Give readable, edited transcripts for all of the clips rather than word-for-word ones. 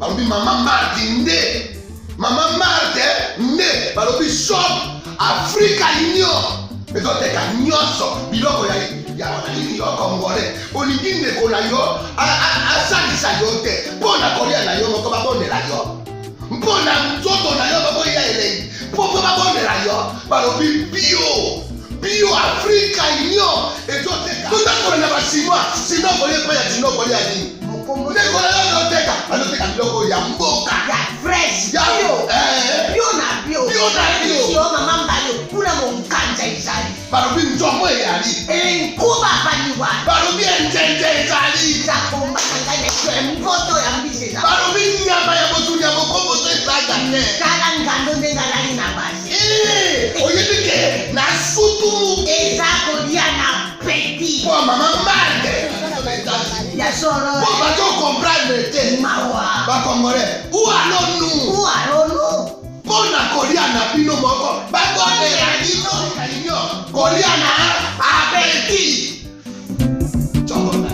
balobi Maman Marthe nde. Maman Marthe nde. Balobi shop Africa Union. Ezoteka nyonso biloko ya wananini yo Congolais. Olingi ndeko na yo asalisa yo te. Mpona kolia na yo moko babondela yo. Mpona nzoto na yo baboya elei. Mpo babondela yo. Balobi bio Africa Union. Ezoteka. Tutakola na basinois. Sino kolia pa ya sino kolia nini. Ndeko na yo ezoteka. Azoteka biloko ya mboka. Ya fresh. Ya bio na bio. Bio na bio. Yo mama mbalo kuna monkanja izali. Balobi nzomo eyali. Nkuba baliwa. Balobi enjenje ezali. Zakomba kanganya kwe mvoto ya mbise za. Balobi nyama ya botu ya bokombo to ezaga te. Kala ngando ndenga lali na basi. Oyebike na sutu. Ezako dia na petit. Po Maman Marthe. Ya soro. Po bato comprendre te. Mawa. Ba Congolais. Où allons-nous? Où allons-nous? Pona kolia na bino moko. Ba kondela bino kalinyo. Kolia na apeti. Chokona.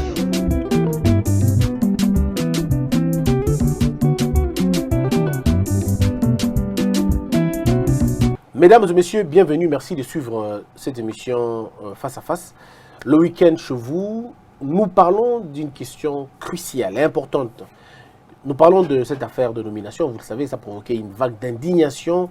Mesdames et messieurs, bienvenue. Merci de suivre cette émission Face à Face. Le week-end chez vous, nous parlons d'une question cruciale et importante. Nous parlons de cette affaire de nomination. Vous le savez, ça a provoqué une vague d'indignation,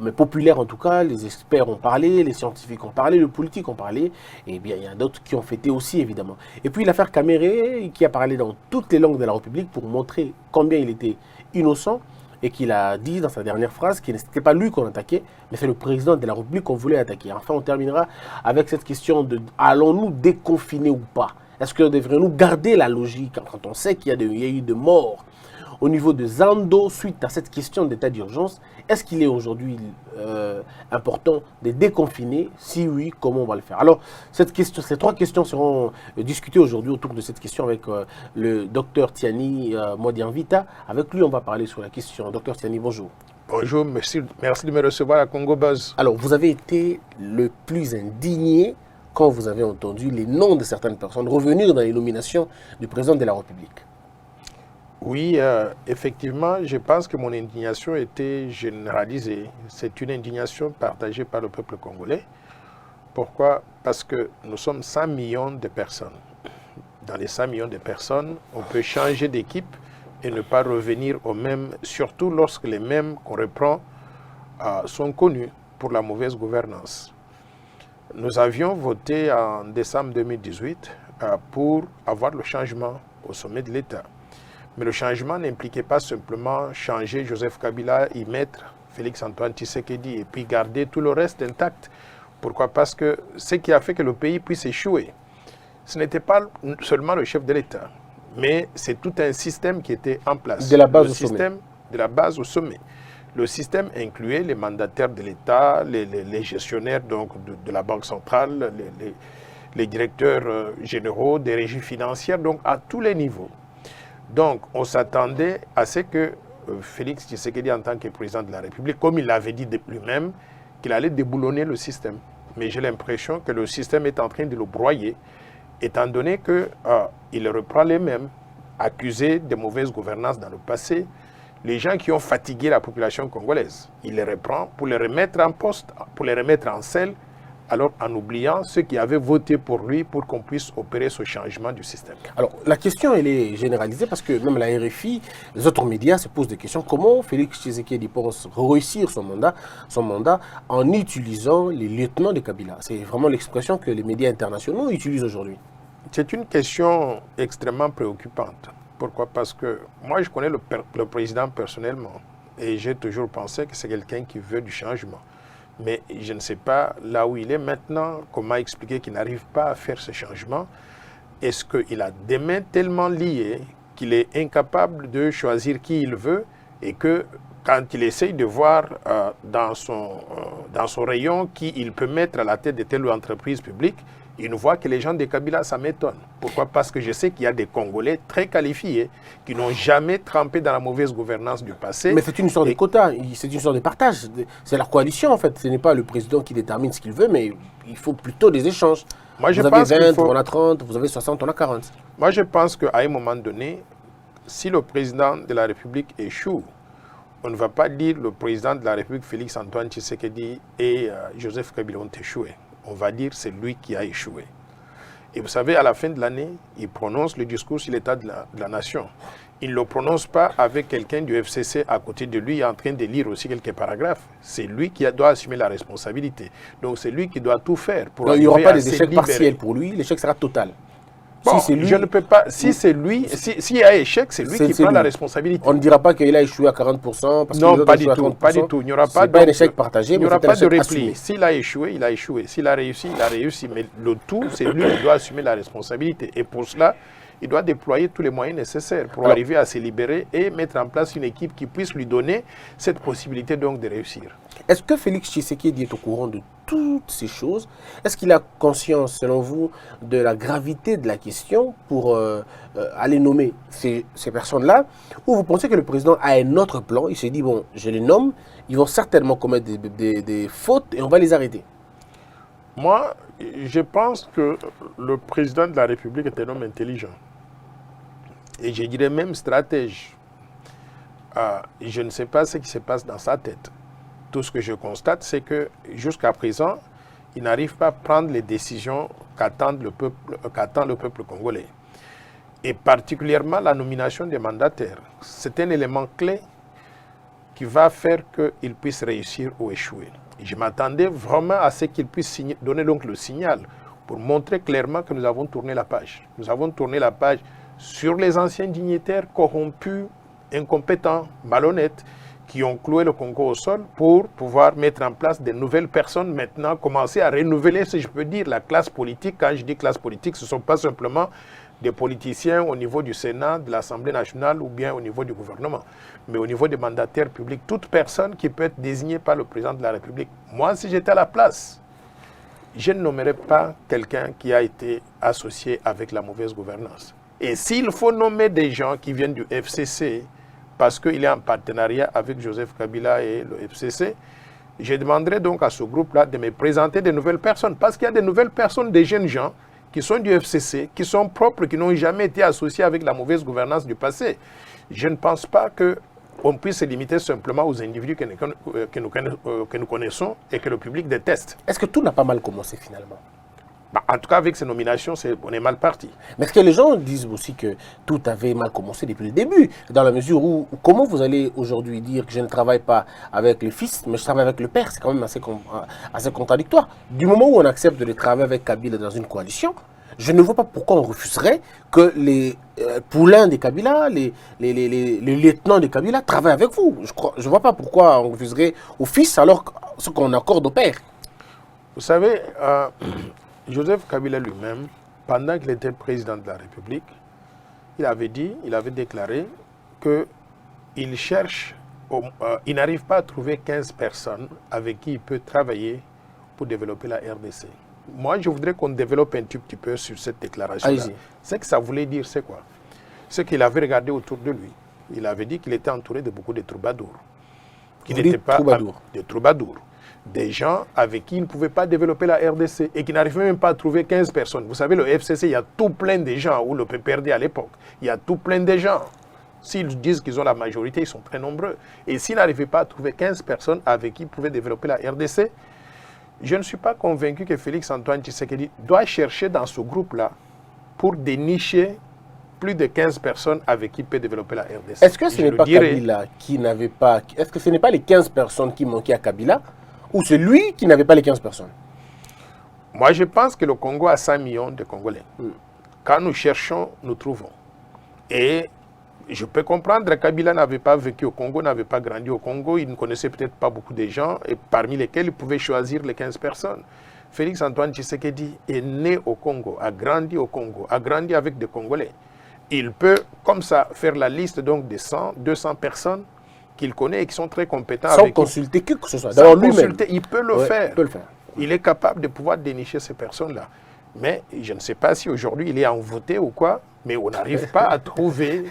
mais populaire en tout cas. Les experts ont parlé, les scientifiques ont parlé, les politiques ont parlé. Et bien, il y a d'autres qui ont fêté aussi, évidemment. Et puis l'affaire Caméré, qui a parlé dans toutes les langues de la République pour montrer combien il était innocent. Et qu'il a dit dans sa dernière phrase que ce n'était pas lui qu'on attaquait, mais c'est le président de la République qu'on voulait attaquer. Enfin, on terminera avec cette question de allons-nous déconfiner ou pas? Est-ce que devrions-nous garder la logique quand on sait qu'il y a eu de morts au niveau de Zando suite à cette question d'état d'urgence? Est-ce qu'il est aujourd'hui important de déconfiner? Si oui, comment on va le faire? Alors, ces trois questions seront discutées aujourd'hui autour de cette question avec le docteur Tiani Modianvita. Avec lui, on va parler sur la question. Docteur Tiani, bonjour. Bonjour, merci de me recevoir à Congo Buzz. Alors, vous avez été le plus indigné quand vous avez entendu les noms de certaines personnes revenir dans les nominations du président de la République. Oui, effectivement, je pense que mon indignation était généralisée. C'est une indignation partagée par le peuple congolais. Pourquoi? Parce que nous sommes 100 millions de personnes. Dans les 100 millions de personnes, on peut changer d'équipe et ne pas revenir aux mêmes, surtout lorsque les mêmes qu'on reprend sont connus pour la mauvaise gouvernance. Nous avions voté en décembre 2018 pour avoir le changement au sommet de l'État. Mais le changement n'impliquait pas simplement changer Joseph Kabila, y mettre Félix-Antoine Tshisekedi et puis garder tout le reste intact. Pourquoi? Parce que ce qui a fait que le pays puisse échouer, ce n'était pas seulement le chef de l'État, mais c'est tout un système qui était en place. De la base au sommet. De la base au sommet. Le système incluait les mandataires de l'État, les gestionnaires donc, de la Banque centrale, les directeurs généraux des régies financières, donc à tous les niveaux. Donc, on s'attendait à ce que Félix Tshisekedi, en tant que président de la République, comme il l'avait dit de lui-même, qu'il allait déboulonner le système. Mais j'ai l'impression que le système est en train de le broyer, étant donné qu'il reprend les mêmes, accusés de mauvaise gouvernance dans le passé, les gens qui ont fatigué la population congolaise. Il les reprend pour les remettre en poste, pour les remettre en selle, alors en oubliant ceux qui avaient voté pour lui pour qu'on puisse opérer ce changement du système. Alors, la question, elle est généralisée parce que même la RFI, les autres médias se posent des questions. Comment Félix Tshisekedi pense réussir son mandat en utilisant les lieutenants de Kabila? C'est vraiment l'expression que les médias internationaux utilisent aujourd'hui. C'est une question extrêmement préoccupante. Pourquoi? Parce que moi, je connais le président personnellement et j'ai toujours pensé que c'est quelqu'un qui veut du changement. Mais je ne sais pas là où il est maintenant, comment expliquer qu'il n'arrive pas à faire ce changement. Est-ce qu'il a des mains tellement liées qu'il est incapable de choisir qui il veut et que quand il essaye de voir dans son rayon qui il peut mettre à la tête de telle entreprise publique, il voit que les gens de Kabila, ça m'étonne. Pourquoi? Parce que je sais qu'il y a des Congolais très qualifiés qui n'ont jamais trempé dans la mauvaise gouvernance du passé. Mais c'est une sorte de quota, c'est une sorte de partage. C'est la coalition en fait. Ce n'est pas le président qui détermine ce qu'il veut, mais il faut plutôt des échanges. Moi, vous avez 20, on a 30, vous avez 60, on a 40. Moi, je pense qu'à un moment donné, si le président de la République échoue, on ne va pas dire le président de la République, Félix Antoine Tshisekedi et Joseph Kabila ont échoué. On va dire c'est lui qui a échoué. Et vous savez, à la fin de l'année, il prononce le discours sur l'état de la nation. Il ne le prononce pas avec quelqu'un du FCC à côté de lui en train de lire aussi quelques paragraphes. C'est lui qui doit assumer la responsabilité. Donc c'est lui qui doit tout faire pour il n'y aura pas des d'échec partiel pour lui, l'échec sera total. Bon, si lui, je ne peux pas. Si c'est lui, s'il y a échec, c'est lui qui prend la responsabilité. On ne dira pas qu'il a échoué à 40%. Parce Non, que pas du tout, pas du tout. Il n'y aura pas un échec partagé, il n'y aura pas de repli. S'il a échoué, il a échoué. S'il a réussi, il a réussi. Mais le tout, c'est lui qui doit assumer la responsabilité. Et pour cela, il doit déployer tous les moyens nécessaires pour arriver à se libérer et mettre en place une équipe qui puisse lui donner cette possibilité donc de réussir. Est-ce que Félix Tshisekedi est au courant de toutes ces choses? Est-ce qu'il a conscience, selon vous, de la gravité de la question pour aller nommer ces personnes-là? Ou vous pensez que le président a un autre plan? Il s'est dit, bon, je les nomme, ils vont certainement commettre des fautes et on va les arrêter. Moi, je pense que le président de la République est un homme intelligent. Et je dirais même stratège. Je ne sais pas ce qui se passe dans sa tête. Tout ce que je constate, c'est que jusqu'à présent, il n'arrive pas à prendre les décisions qu'attend le peuple congolais. Et particulièrement la nomination des mandataires. C'est un élément clé qui va faire qu'il puisse réussir ou échouer. Et je m'attendais vraiment à ce qu'il puisse donner donc le signal pour montrer clairement que nous avons tourné la page. Nous avons tourné la page sur les anciens dignitaires corrompus, incompétents, malhonnêtes, qui ont cloué le Congo au sol pour pouvoir mettre en place de nouvelles personnes maintenant, commencer à renouveler, si je peux dire, la classe politique. Quand je dis classe politique, ce ne sont pas simplement des politiciens au niveau du Sénat, de l'Assemblée nationale ou bien au niveau du gouvernement, mais au niveau des mandataires publics, toute personne qui peut être désignée par le président de la République. Moi, si j'étais à la place, je ne nommerais pas quelqu'un qui a été associé avec la mauvaise gouvernance. Et s'il faut nommer des gens qui viennent du FCC, parce qu'il est en partenariat avec Joseph Kabila et le FCC, je demanderai donc à ce groupe-là de me présenter de nouvelles personnes. Parce qu'il y a de nouvelles personnes, des jeunes gens qui sont du FCC, qui sont propres, qui n'ont jamais été associés avec la mauvaise gouvernance du passé. Je ne pense pas qu'on puisse se limiter simplement aux individus que nous connaissons et que le public déteste. Est-ce que tout n'a pas mal commencé finalement? En tout cas, avec ces nominations, on est mal parti. Mais est-ce que les gens disent aussi que tout avait mal commencé depuis le début? Dans la mesure où, comment vous allez aujourd'hui dire que je ne travaille pas avec le fils, mais je travaille avec le père? C'est quand même assez contradictoire. Du moment où on accepte de travailler avec Kabila dans une coalition, je ne vois pas pourquoi on refuserait que les poulains de Kabila, les lieutenants de Kabila travaillent avec vous. Je ne vois pas pourquoi on refuserait au fils alors ce qu'on accorde au père. Vous savez, Joseph Kabila lui-même, pendant qu'il était président de la République, il avait déclaré qu'il cherche, il n'arrive pas à trouver 15 personnes avec qui il peut travailler pour développer la RDC. Moi, je voudrais qu'on développe un tout petit peu sur cette déclaration-là. Ce que ça voulait dire, c'est quoi? Ce qu'il avait regardé autour de lui. Il avait dit qu'il était entouré de beaucoup de troubadours. Qu'il n'était pas de troubadours. Des gens avec qui il ne pouvait pas développer la RDC et qui n'arrivaient même pas à trouver 15 personnes. Vous savez, le FCC, il y a tout plein de gens, ou le PPRD à l'époque, il y a tout plein de gens. S'ils disent qu'ils ont la majorité, ils sont très nombreux. Et s'ils n'arrivaient pas à trouver 15 personnes avec qui ils pouvaient développer la RDC, je ne suis pas convaincu que Félix Antoine Tshisekedi doit chercher dans ce groupe-là pour dénicher plus de 15 personnes avec qui il peut développer la RDC. Est-ce que ce n'est pas Kabila qui n'avait pas... Est-ce que ce n'est pas les 15 personnes qui manquaient à Kabila ou c'est lui qui n'avait pas les 15 personnes? Moi, je pense que le Congo a 5 millions de Congolais. Quand nous cherchons, nous trouvons. Et je peux comprendre que Kabila n'avait pas vécu au Congo, n'avait pas grandi au Congo, il ne connaissait peut-être pas beaucoup de gens, et parmi lesquels il pouvait choisir les 15 personnes. Félix Antoine Tshisekedi est né au Congo, a grandi au Congo, a grandi avec des Congolais. Il peut, comme ça, faire la liste donc de 100, 200 personnes qu'il connaît et qui sont très compétents. Sans consulter qui que ce soit. Sans consulter, il peut le faire. Il peut le faire. Il est capable de pouvoir dénicher ces personnes-là. Mais je ne sais pas si aujourd'hui il est envoûté ou quoi, mais on n'arrive pas à trouver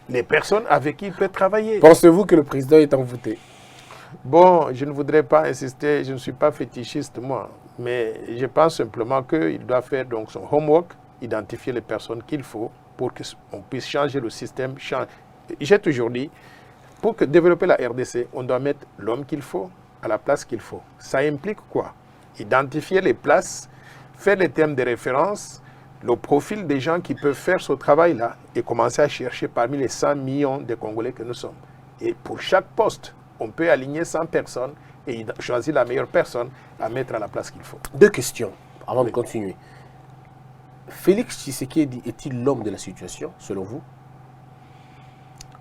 les personnes avec qui il peut travailler. Pensez-vous que le président est envoûté? Bon, je ne voudrais pas insister, je ne suis pas fétichiste moi, mais je pense simplement qu'il doit faire donc son homework, identifier les personnes qu'il faut pour qu'on puisse changer le système, j'ai toujours dit, pour développer la RDC, on doit mettre l'homme qu'il faut à la place qu'il faut. Ça implique quoi? Identifier les places, faire les termes de référence, le profil des gens qui peuvent faire ce travail-là et commencer à chercher parmi les 100 millions de Congolais que nous sommes. Et pour chaque poste, on peut aligner 100 personnes et choisir la meilleure personne à mettre à la place qu'il faut. 2 questions avant de continuer. Félix Tshisekedi est-il l'homme de la situation, selon vous?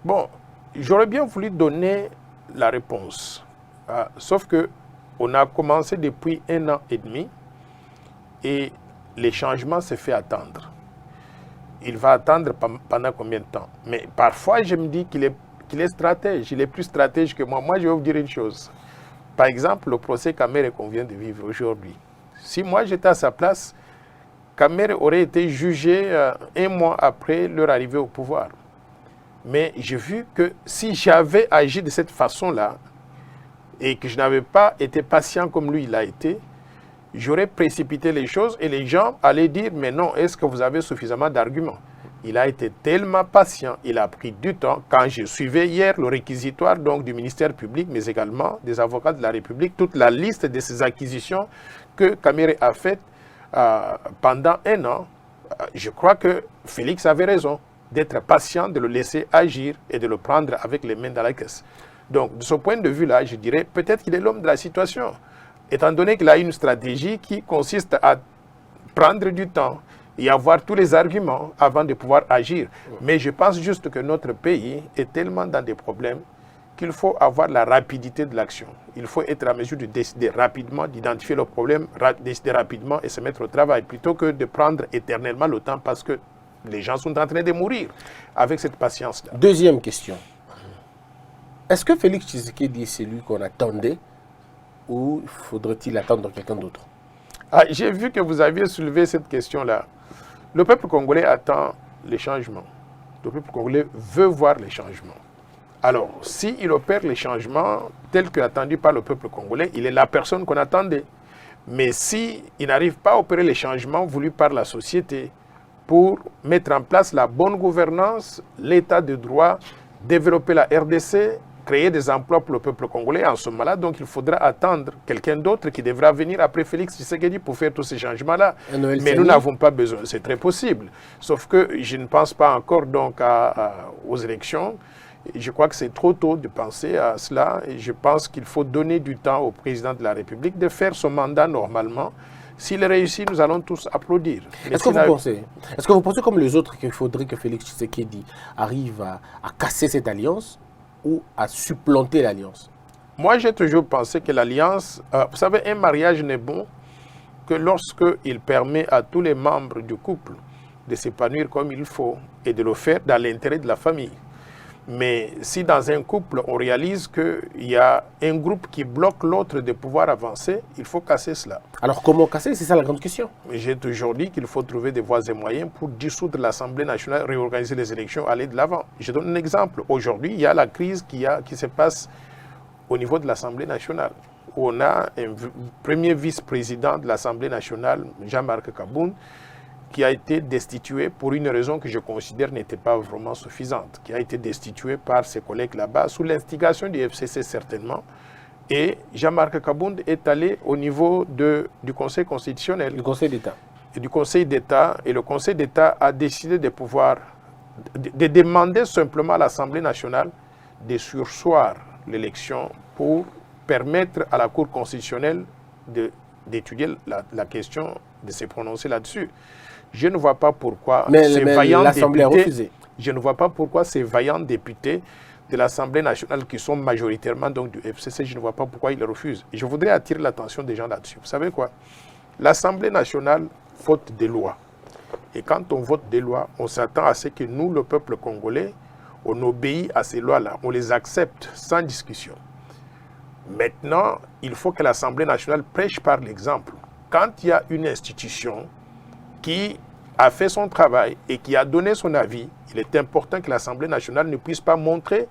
Bon, j'aurais bien voulu donner la réponse. Sauf que on a commencé depuis 1 an et demi et les changements se fait attendre. Il va attendre pendant combien de temps? Mais parfois, je me dis qu'il est stratège. Il est plus stratège que moi. Moi, je vais vous dire une chose. Par exemple, le procès Kamere qu'on vient de vivre aujourd'hui. Si moi, j'étais à sa place, Kamere aurait été jugé 1 mois après leur arrivée au pouvoir. Mais j'ai vu que si j'avais agi de cette façon-là et que je n'avais pas été patient comme lui, il a été, j'aurais précipité les choses et les gens allaient dire « Mais non, est-ce que vous avez suffisamment d'arguments ?» Il a été tellement patient, il a pris du temps. Quand je suivais hier le réquisitoire donc, du ministère public, mais également des avocats de la République, toute la liste de ces acquisitions que Kamere a faites pendant 1 an, je crois que Félix avait raison d'être patient, de le laisser agir et de le prendre avec les mains dans la caisse. Donc, de ce point de vue-là, je dirais peut-être qu'il est l'homme de la situation, étant donné qu'il a une stratégie qui consiste à prendre du temps et avoir tous les arguments avant de pouvoir agir. Mais je pense juste que notre pays est tellement dans des problèmes qu'il faut avoir la rapidité de l'action. Il faut être en mesure de décider rapidement, d'identifier le problème, décider rapidement et se mettre au travail, plutôt que de prendre éternellement le temps parce que les gens sont en train de mourir avec cette patience-là. 2e question. Est-ce que Félix Tshisekedi est celui qu'on attendait ou faudrait-il attendre quelqu'un d'autre? J'ai vu que vous aviez soulevé cette question-là. Le peuple congolais attend les changements. Le peuple congolais veut voir les changements. Alors, s'il opère les changements tels qu'attendus par le peuple congolais, il est la personne qu'on attendait. Mais s'il n'arrive pas à opérer les changements voulus par la société pour mettre en place la bonne gouvernance, l'état de droit, développer la RDC, créer des emplois pour le peuple congolais, en ce moment-là, donc il faudra attendre quelqu'un d'autre qui devra venir après Félix Tshisekedi pour faire tous ces changements-là. Mais nous n'avons pas besoin, c'est très possible. Sauf que je ne pense pas encore donc aux élections. Je crois que c'est trop tôt de penser à cela et je pense qu'il faut donner du temps au président de la République de faire son mandat normalement. S'il réussit, nous allons tous applaudir. Est-ce que vous pensez comme les autres qu'il faudrait que Félix Tshisekedi arrive à casser cette alliance ou à supplanter l'alliance? Moi, j'ai toujours pensé que l'alliance, vous savez, un mariage n'est bon que lorsqu'il permet à tous les membres du couple de s'épanouir comme il faut et de le faire dans l'intérêt de la famille. Mais si dans un couple, on réalise qu'il y a un groupe qui bloque l'autre de pouvoir avancer, il faut casser cela. Alors comment casser? C'est ça la grande question. J'ai toujours dit qu'il faut trouver des voies et moyens pour dissoudre l'Assemblée nationale, réorganiser les élections, aller de l'avant. Je donne un exemple. Aujourd'hui, il y a la crise qui se passe au niveau de l'Assemblée nationale, où on a un premier vice-président de l'Assemblée nationale, Jean-Marc Kaboun, qui a été destitué pour une raison que je considère n'était pas vraiment suffisante, qui a été destitué par ses collègues là-bas, sous l'instigation du FCC certainement. Et Jean-Marc Kabound est allé au niveau du Conseil constitutionnel. Du Conseil d'État. Et du Conseil d'État. Et le Conseil d'État a décidé de pouvoir, de demander simplement à l'Assemblée nationale de surseoir l'élection pour permettre à la Cour constitutionnelle d'étudier la question, de se prononcer là-dessus. Je ne vois pas pourquoi l'Assemblée a refusé. Je ne vois pas pourquoi ces vaillants députés de l'Assemblée nationale qui sont majoritairement donc du FCC, je ne vois pas pourquoi ils refusent. Et je voudrais attirer l'attention des gens là-dessus. Vous savez quoi? L'Assemblée nationale vote des lois. Et quand on vote des lois, on s'attend à ce que nous, le peuple congolais, on obéit à ces lois-là. On les accepte sans discussion. Maintenant, il faut que l'Assemblée nationale prêche par l'exemple. Quand il y a une institution qui a fait son travail et qui a donné son avis, il est important que l'Assemblée nationale ne puisse pas montrer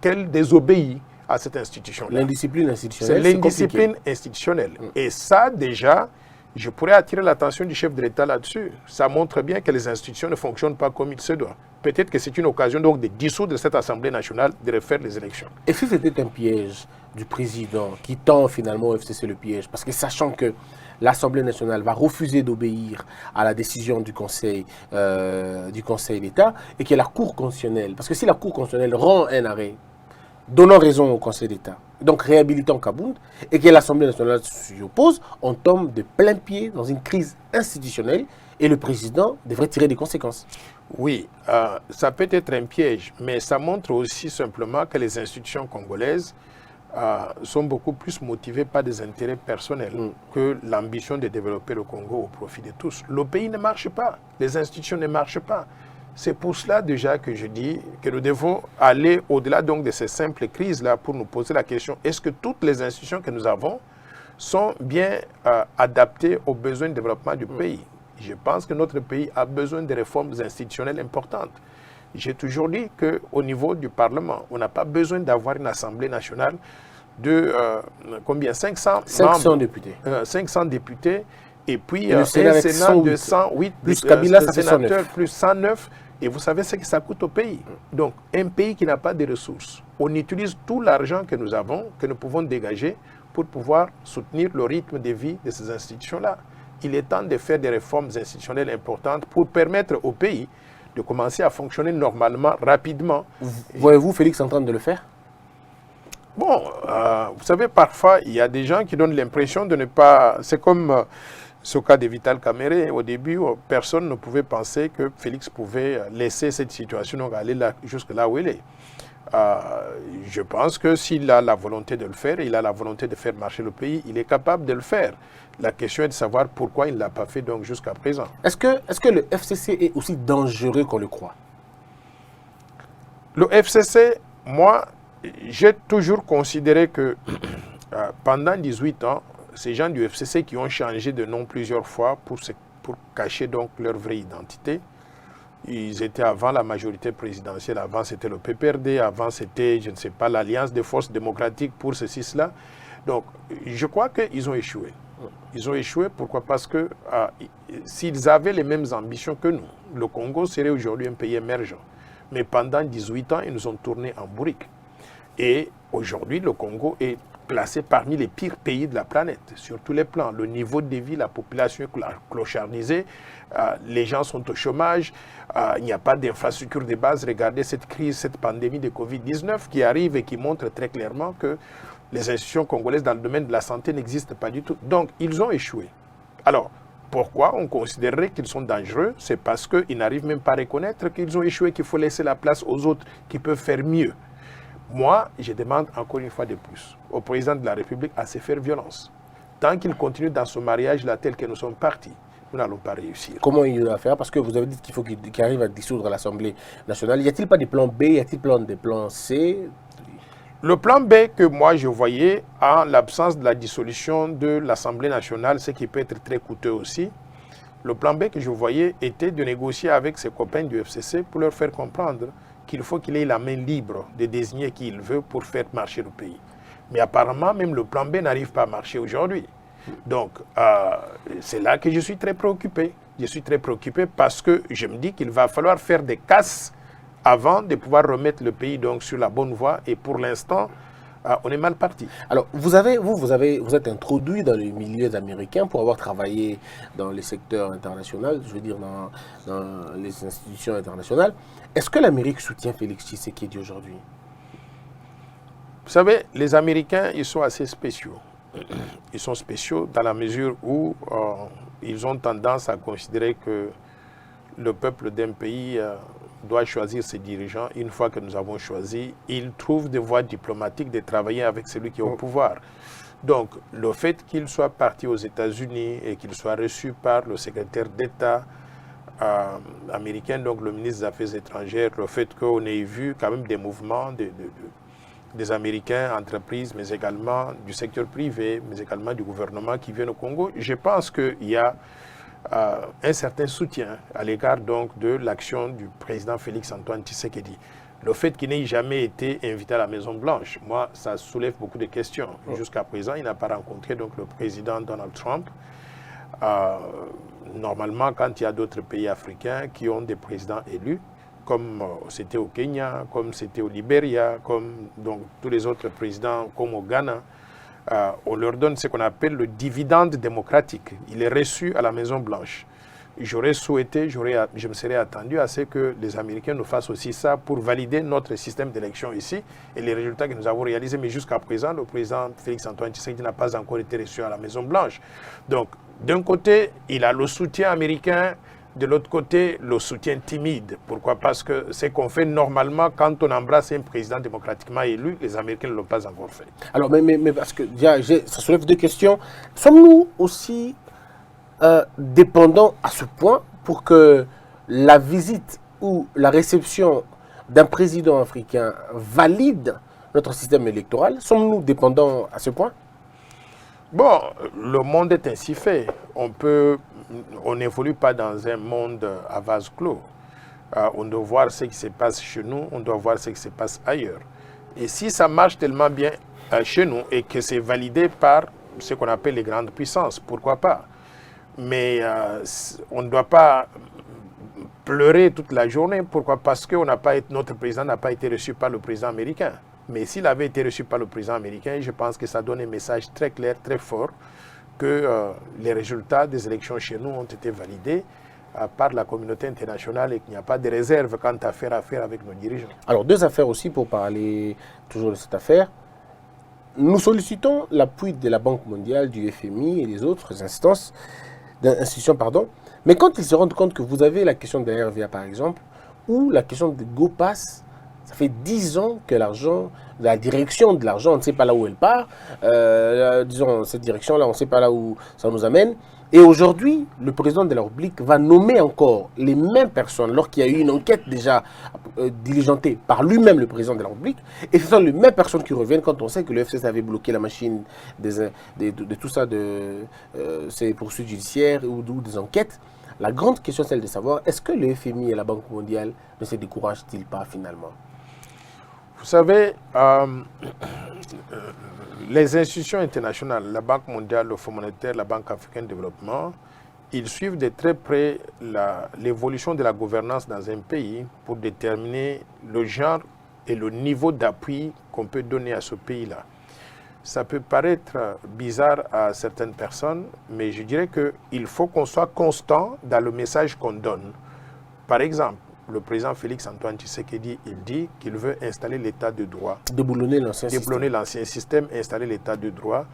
qu'elle désobéit à cette institution-là. L'indiscipline institutionnelle, c'est l'indiscipline institutionnelle. Et ça, déjà, Je pourrais attirer l'attention du chef de l'État là-dessus. Ça montre bien que les institutions ne fonctionnent pas comme il se doit. Peut-être que c'est une occasion donc de dissoudre cette Assemblée nationale, de refaire les élections. Et si c'était un piège du président qui tend finalement au FCC le piège, parce que sachant que l'Assemblée nationale va refuser d'obéir à la décision du Conseil d'État et que la Cour constitutionnelle, parce que si la Cour constitutionnelle rend un arrêt donnant raison au Conseil d'État, donc réhabilitant Kabound, et que l'Assemblée nationale s'y oppose, on tombe de plein pied dans une crise institutionnelle et le président devrait tirer des conséquences. Oui, ça peut être un piège, mais ça montre aussi simplement que les institutions congolaises sont beaucoup plus motivées par des intérêts personnels que l'ambition de développer le Congo au profit de tous. Le pays ne marche pas, les institutions ne marchent pas. C'est pour cela déjà que je dis que nous devons aller au-delà donc de ces simples crises-là pour nous poser la question, est-ce que toutes les institutions que nous avons sont bien adaptées aux besoins de développement du pays? Je pense que notre pays a besoin de réformes institutionnelles importantes. J'ai toujours dit qu'au niveau du Parlement, on n'a pas besoin d'avoir une Assemblée nationale de combien 500 membres, députés. 500 députés, et puis le un Sénat Sénat de 108 plus Kabila, ça fait sénateurs, 109. plus 109. Et vous savez ce que ça coûte au pays. Donc, un pays qui n'a pas de ressources, on utilise tout l'argent que nous avons, que nous pouvons dégager pour pouvoir soutenir le rythme de vie de ces institutions-là. Il est temps de faire des réformes institutionnelles importantes pour permettre au pays de commencer à fonctionner normalement, rapidement. Voyez-vous Félix en train de le faire? Bon, vous savez, parfois, il y a des gens qui donnent l'impression de ne pas... C'est comme ce cas de Vital Kamerhe. Au début, personne ne pouvait penser que Félix pouvait laisser cette situation donc aller jusque là où elle est. Je pense que s'il a la volonté de le faire, il a la volonté de faire marcher le pays, il est capable de le faire. La question est de savoir pourquoi il ne l'a pas fait donc jusqu'à présent. Est-ce que le FCC est aussi dangereux qu'on le croit? Le FCC, moi, j'ai toujours considéré que pendant 18 ans, ces gens du FCC qui ont changé de nom plusieurs fois pour cacher donc leur vraie identité, ils étaient avant la majorité présidentielle, avant c'était le PPRD, avant c'était, je ne sais pas, l'Alliance des forces démocratiques pour ceci, cela. Donc, je crois qu'ils ont échoué. Ils ont échoué, pourquoi? Parce que s'ils avaient les mêmes ambitions que nous, le Congo serait aujourd'hui un pays émergent. Mais pendant 18 ans, ils nous ont tourné en bourrique. Et aujourd'hui, le Congo est classé parmi les pires pays de la planète, sur tous les plans. Le niveau de vie, la population est clochardisée, les gens sont au chômage, il n'y a pas d'infrastructure de base. Regardez cette crise, cette pandémie de Covid-19 qui arrive et qui montre très clairement que les institutions congolaises dans le domaine de la santé n'existent pas du tout. Donc, ils ont échoué. Alors, pourquoi on considérerait qu'ils sont dangereux? C'est parce qu'ils n'arrivent même pas à reconnaître qu'ils ont échoué, qu'il faut laisser la place aux autres qui peuvent faire mieux. Moi, je demande encore une fois de plus au président de la République à se faire violence. Tant qu'il continue dans ce mariage-là tel que nous sommes partis, nous n'allons pas réussir. Comment il va faire? Parce que vous avez dit qu'il faut qu'il arrive à dissoudre l'Assemblée nationale. Y a-t-il pas des plans B? Y a-t-il des plans C? Le plan B que moi je voyais, en l'absence de la dissolution de l'Assemblée nationale, ce qui peut être très coûteux aussi, le plan B que je voyais était de négocier avec ses copains du FCC pour leur faire comprendre qu'il faut qu'il ait la main libre de désigner qui il veut pour faire marcher le pays. Mais apparemment, même le plan B n'arrive pas à marcher aujourd'hui. Donc, c'est là que je suis très préoccupé. Je suis très préoccupé parce que je me dis qu'il va falloir faire des casses avant de pouvoir remettre le pays donc sur la bonne voie. Et pour l'instant, on est mal parti. Alors, vous êtes introduit dans les milieux américains pour avoir travaillé dans les secteurs internationaux, je veux dire dans les institutions internationales. Est-ce que l'Amérique soutient Félix Tshisekedi aujourd'hui? Vous savez, les Américains, ils sont assez spéciaux. Ils sont spéciaux dans la mesure où ils ont tendance à considérer que le peuple d'un pays doit choisir ses dirigeants. Une fois que nous avons choisi, ils trouvent des voies diplomatiques de travailler avec celui qui est au pouvoir. Donc, le fait qu'il soit parti aux États-Unis et qu'il soit reçu par le secrétaire d'État américain, donc le ministre des Affaires étrangères, le fait qu'on ait vu quand même des mouvements des Américains, entreprises, mais également du secteur privé, mais également du gouvernement qui viennent au Congo, je pense qu'il y a un certain soutien à l'égard donc de l'action du président Félix Antoine Tshisekedi. Le fait qu'il n'ait jamais été invité à la Maison-Blanche, moi, ça soulève beaucoup de questions. Jusqu'à présent, il n'a pas rencontré donc le président Donald Trump. Normalement, quand il y a d'autres pays africains qui ont des présidents élus, comme c'était au Kenya, comme c'était au Libéria, comme donc, tous les autres présidents, comme au Ghana, on leur donne ce qu'on appelle le dividende démocratique. Il est reçu à la Maison-Blanche. J'aurais souhaité, je me serais attendu à ce que les Américains nous fassent aussi ça pour valider notre système d'élection ici et les résultats que nous avons réalisés. Mais jusqu'à présent, le président Félix-Antoine Tshisekedi n'a pas encore été reçu à la Maison-Blanche. Donc, d'un côté, il a le soutien américain, de l'autre côté, le soutien timide. Pourquoi? Parce que c'est qu'on fait normalement quand on embrasse un président démocratiquement élu, les Américains ne l'ont pas encore fait. Alors, mais parce que ça soulève deux questions. Sommes-nous aussi dépendants à ce point pour que la visite ou la réception d'un président africain valide notre système électoral? Sommes-nous dépendants à ce point? Bon, le monde est ainsi fait. On n'évolue pas dans un monde à vase clos. On doit voir ce qui se passe chez nous, on doit voir ce qui se passe ailleurs. Et si ça marche tellement bien chez nous et que c'est validé par ce qu'on appelle les grandes puissances, pourquoi pas? Mais on ne doit pas pleurer toute la journée. Pourquoi? Parce que notre président n'a pas été reçu par le président américain. Mais s'il avait été reçu par le président américain, je pense que ça donne un message très clair, très fort, que les résultats des élections chez nous ont été validés par la communauté internationale et qu'il n'y a pas de réserve quant à faire affaire avec nos dirigeants. Alors, deux affaires aussi pour parler toujours de cette affaire. Nous sollicitons l'appui de la Banque mondiale, du FMI et des autres institutions, mais quand ils se rendent compte que vous avez la question de la RVA par exemple, ou la question de GoPass, ça fait 10 ans que l'argent, la direction de l'argent, on ne sait pas là où elle part, disons cette direction-là, on ne sait pas là où ça nous amène. Et aujourd'hui, le président de la République va nommer encore les mêmes personnes, alors qu'il y a eu une enquête déjà diligentée par lui-même, le président de la République, et ce sont les mêmes personnes qui reviennent quand on sait que le FCC avait bloqué la machine de tout ça, de ces poursuites judiciaires ou des enquêtes. La grande question, c'est celle de savoir, est-ce que le FMI et la Banque mondiale ne se découragent-ils pas finalement? Vous savez, les institutions internationales, la Banque mondiale, le Fonds monétaire, la Banque africaine de développement, ils suivent de très près l'évolution de la gouvernance dans un pays pour déterminer le genre et le niveau d'appui qu'on peut donner à ce pays-là. Ça peut paraître bizarre à certaines personnes, mais je dirais qu'il faut qu'on soit constant dans le message qu'on donne. Par exemple, le président Félix-Antoine Tshisekedi, il dit qu'il veut installer l'état de droit. Déboulonner l'ancien système, installer l'état de droit,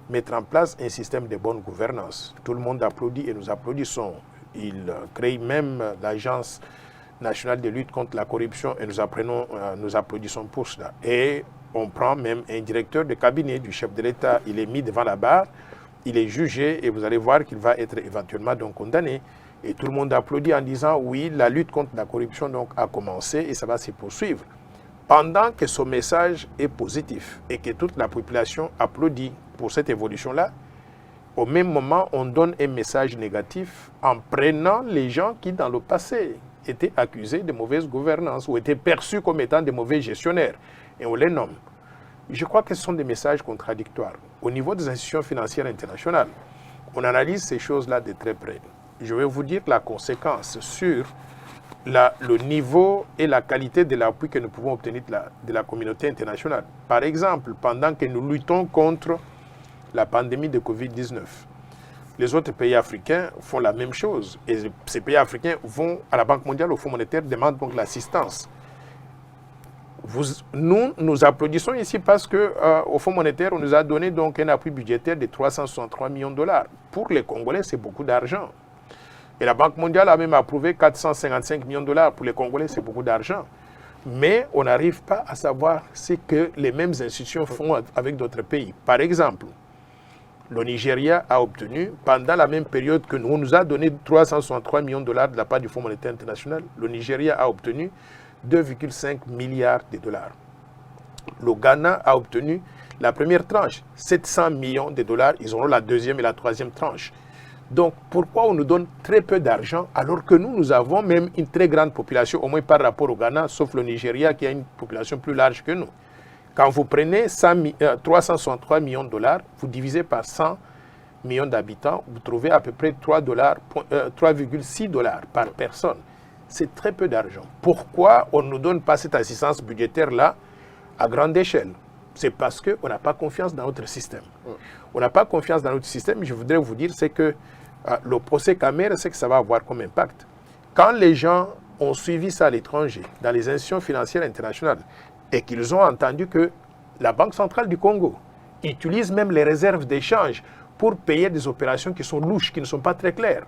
mettre en place un système de bonne gouvernance. Tout le monde applaudit et nous applaudissons. Il crée même l'Agence nationale de lutte contre la corruption et nous applaudissons pour cela. Et on prend même un directeur de cabinet du chef de l'État, il est mis devant la barre, il est jugé et vous allez voir qu'il va être éventuellement donc condamné. Et tout le monde applaudit en disant oui, la lutte contre la corruption donc a commencé et ça va se poursuivre. Pendant que ce message est positif et que toute la population applaudit pour cette évolution-là, au même moment, on donne un message négatif en prenant les gens qui, dans le passé, étaient accusés de mauvaise gouvernance ou étaient perçus comme étant de mauvais gestionnaires. Et on les nomme. Je crois que ce sont des messages contradictoires. Au niveau des institutions financières internationales, on analyse ces choses-là de très près. Je vais vous dire la conséquence sur le niveau et la qualité de l'appui que nous pouvons obtenir de la communauté internationale. Par exemple, pendant que nous luttons contre la pandémie de Covid-19, les autres pays africains font la même chose. Et ces pays africains vont à la Banque mondiale, au Fonds monétaire, demandent donc l'assistance. Nous applaudissons ici parce qu'au Fonds monétaire, on nous a donné donc un appui budgétaire de 363 millions de dollars. Pour les Congolais, c'est beaucoup d'argent. Et la Banque mondiale a même approuvé 455 millions de dollars. Pour les Congolais, c'est beaucoup d'argent. Mais on n'arrive pas à savoir ce que les mêmes institutions font avec d'autres pays. Par exemple, le Nigeria a obtenu, pendant la même période que nous a donné 363 millions de dollars de la part du Fonds monétaire international, le Nigeria a obtenu 2,5 milliards de dollars. Le Ghana a obtenu la première tranche, 700 millions de dollars. Ils auront la deuxième et la troisième tranche. Donc, pourquoi on nous donne très peu d'argent alors que nous avons même une très grande population, au moins par rapport au Ghana, sauf le Nigeria qui a une population plus large que nous. Quand vous prenez 363 millions de dollars, vous divisez par 100 millions d'habitants, vous trouvez à peu près 3,6 dollars par personne. C'est très peu d'argent. Pourquoi on ne nous donne pas cette assistance budgétaire-là à grande échelle? C'est parce qu'on n'a pas confiance dans notre système. On n'a pas confiance dans notre système. Je voudrais vous dire, c'est que le procès Camère, c'est que ça va avoir comme impact. Quand les gens ont suivi ça à l'étranger, dans les institutions financières internationales, et qu'ils ont entendu que la Banque centrale du Congo utilise même les réserves d'échange pour payer des opérations qui sont louches, qui ne sont pas très claires.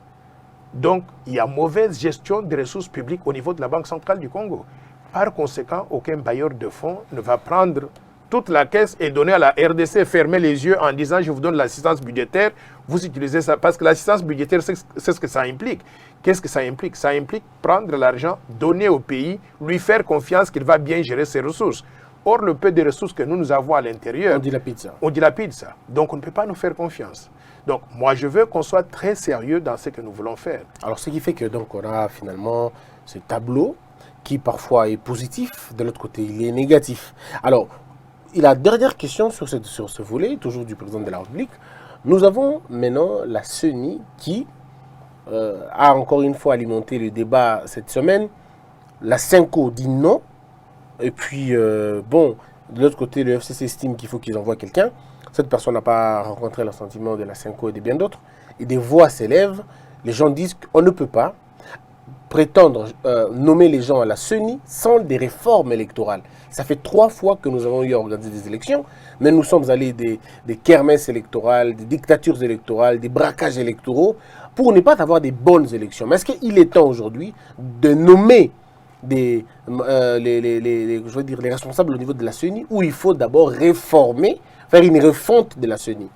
Donc, il y a mauvaise gestion des ressources publiques au niveau de la Banque centrale du Congo. Par conséquent, aucun bailleur de fonds ne va prendre toute la caisse et donner à la RDC, fermer les yeux en disant je vous donne l'assistance budgétaire, vous utilisez ça. Parce que l'assistance budgétaire, c'est ce que ça implique. Qu'est-ce que ça implique? Ça implique prendre l'argent, donner au pays, lui faire confiance qu'il va bien gérer ses ressources. Or, le peu de ressources que nous avons à l'intérieur, On dilapide ça. on dilapide ça. Donc, on ne peut pas nous faire confiance. Donc, moi, je veux qu'on soit très sérieux dans ce que nous voulons faire. Alors, ce qui fait que donc on a finalement ce tableau qui parfois est positif, de l'autre côté il est négatif. Alors, la dernière question sur ce volet, toujours du président de la République, nous avons maintenant la CENI qui a encore une fois alimenté le débat cette semaine. La CENCO dit non. Et puis, bon, de l'autre côté, le FCC estime qu'il faut qu'ils envoient quelqu'un. Cette personne n'a pas rencontré l'assentiment de la CENCO et de bien d'autres. Et des voix s'élèvent. Les gens disent qu'on ne peut pas prétendre nommer les gens à la CENI sans des réformes électorales. Ça fait 3 fois que nous avons eu à organiser des élections, mais nous sommes allés des kermesses électorales, des dictatures électorales, des braquages électoraux, pour ne pas avoir des bonnes élections. Mais est-ce qu'il est temps aujourd'hui de nommer les responsables au niveau de la CENI, où il faut d'abord réformer, faire une refonte de la CENI?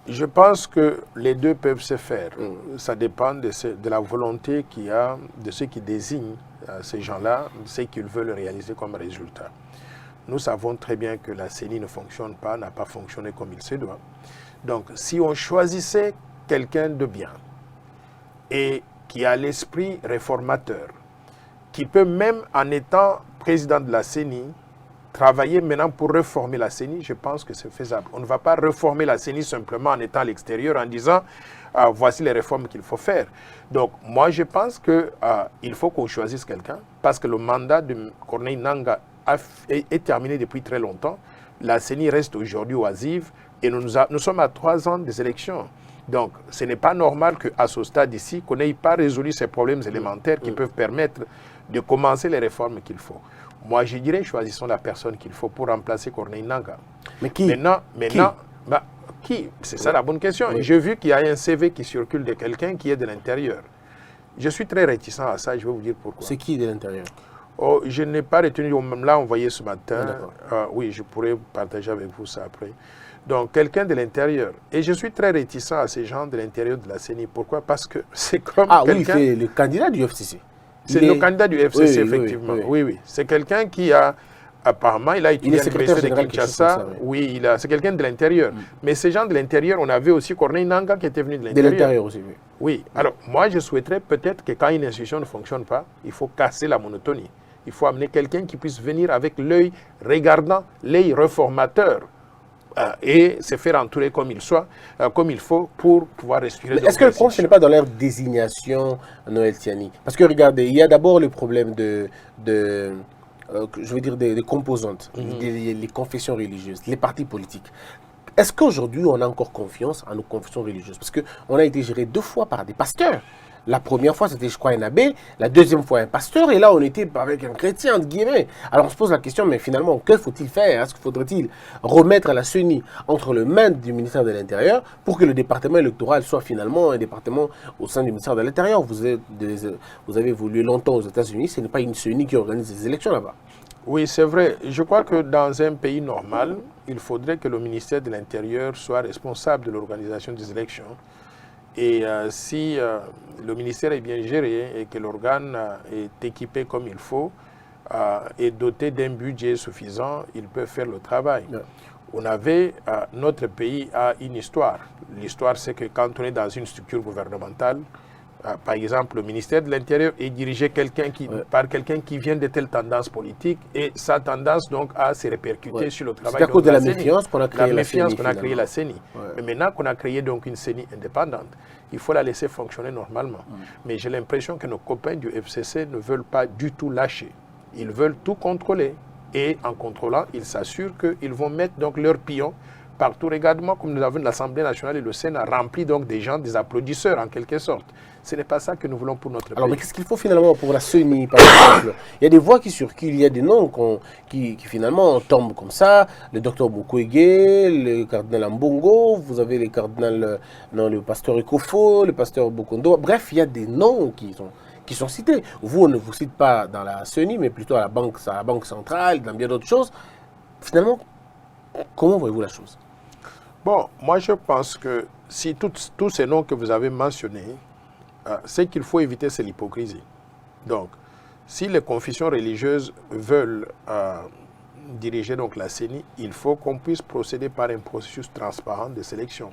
Je pense que les deux peuvent se faire. Ça dépend de la volonté qu'il y a, de ceux qui désignent ces gens-là, ce qu'ils veulent réaliser comme résultat. Nous savons très bien que la CENI ne fonctionne pas, n'a pas fonctionné comme il se doit. Donc, si on choisissait quelqu'un de bien et qui a l'esprit réformateur, qui peut même, en étant président de la CENI, travailler maintenant pour réformer la CENI, je pense que c'est faisable. On ne va pas réformer la CENI simplement en étant à l'extérieur, en disant voici les réformes qu'il faut faire. Donc, moi, je pense qu'il faut qu'on choisisse quelqu'un, parce que le mandat de Corneille Nangaa est terminé depuis très longtemps. La CENI reste aujourd'hui oisive et nous sommes à 3 ans des élections. Donc, ce n'est pas normal qu'à ce stade ici, qu'on n'ait pas résolu ces problèmes élémentaires qui peuvent permettre de commencer les réformes qu'il faut. Moi, je dirais, choisissons la personne qu'il faut pour remplacer Corneille Nangaa. Mais qui? Maintenant, qui? C'est ça la bonne question. Oui. J'ai vu qu'il y a un CV qui circule de quelqu'un qui est de l'intérieur. Je suis très réticent à ça, je vais vous dire pourquoi. C'est qui de l'intérieur? Oh, je n'ai pas retenu, on me l'a envoyé ce matin. Oui, je pourrais partager avec vous ça après. Donc, quelqu'un de l'intérieur. Et je suis très réticent à ces gens de l'intérieur de la CENI. Pourquoi? Parce que c'est comme quelqu'un... oui, c'est le candidat du FCC. C'est le candidat du FCC, effectivement. Oui. C'est quelqu'un qui a... Apparemment, il a étudié à l'université de Kinshasa. Oui, c'est quelqu'un de l'intérieur. Mais ces gens de l'intérieur, on avait aussi Corneille Nangaa qui était venu de l'intérieur. De l'intérieur aussi, oui. Oui. Alors, moi, je souhaiterais peut-être que quand une institution ne fonctionne pas, il faut casser la monotonie. Il faut amener quelqu'un qui puisse venir avec l'œil regardant, l'œil réformateur, et se faire entourer comme il faut pour pouvoir respirer. Est-ce que le problème, ce n'est pas dans leur désignation, Noël Tiani? Parce que regardez, il y a d'abord le problème des composantes, les confessions religieuses, les partis politiques. Est-ce qu'aujourd'hui, on a encore confiance en nos confessions religieuses? Parce qu'on a été géré 2 fois par des pasteurs. La première fois, c'était, je crois, un abbé. La deuxième fois, un pasteur. Et là, on était avec un chrétien, entre guillemets. Alors, on se pose la question, mais finalement, que faut-il faire? Est-ce qu'il faudrait-il remettre la CENI entre les mains du ministère de l'Intérieur pour que le département électoral soit finalement un département au sein du ministère de l'Intérieur? Vous avez évolué longtemps aux États-Unis. Ce n'est pas une CENI qui organise les élections là-bas. Oui, c'est vrai. Je crois que dans un pays normal, il faudrait que le ministère de l'Intérieur soit responsable de l'organisation des élections. Et si le ministère est bien géré et que l'organe est équipé comme il faut et doté d'un budget suffisant, il peut faire le travail. Ouais. Notre pays a une histoire. L'histoire, c'est que quand on est dans une structure gouvernementale, Par exemple, le ministère de l'Intérieur est dirigé par quelqu'un qui vient de telle tendance politique et sa tendance donc a ses répercutés sur le travail. C'est à cause de la CENI. méfiance qu'on a créé la méfiance CENI, qu'on a créé la finalement. CENI. Mais maintenant qu'on a créé donc une CENI indépendante, il faut la laisser fonctionner normalement. Mais j'ai l'impression que nos copains du FCC ne veulent pas du tout lâcher. Ils veulent tout contrôler. Et en contrôlant, ils s'assurent qu'ils vont mettre donc leurs pions partout. Regarde-moi comme nous avons l'Assemblée nationale et le Sénat remplis donc des gens, des applaudisseurs en quelque sorte. Ce n'est pas ça que nous voulons pour notre Alors, mais pays. qu'est-ce qu'il faut finalement pour la CENI, par exemple? Il y a des voix qui circulent, il y a des noms qui finalement tombent comme ça. Le docteur Mukwege, le cardinal Ambongo, vous avez les cardinals, le pasteur Ekofo, le pasteur Bokondo. Bref, il y a des noms qui sont cités. Vous, on ne vous cite pas dans la CENI, mais plutôt à la banque centrale, dans bien d'autres choses. Finalement, comment voyez-vous la chose? Bon, moi je pense que si tous ces noms que vous avez mentionnés, ce qu'il faut éviter, c'est l'hypocrisie. Donc, si les confessions religieuses veulent diriger donc la CENI, il faut qu'on puisse procéder par un processus transparent de sélection.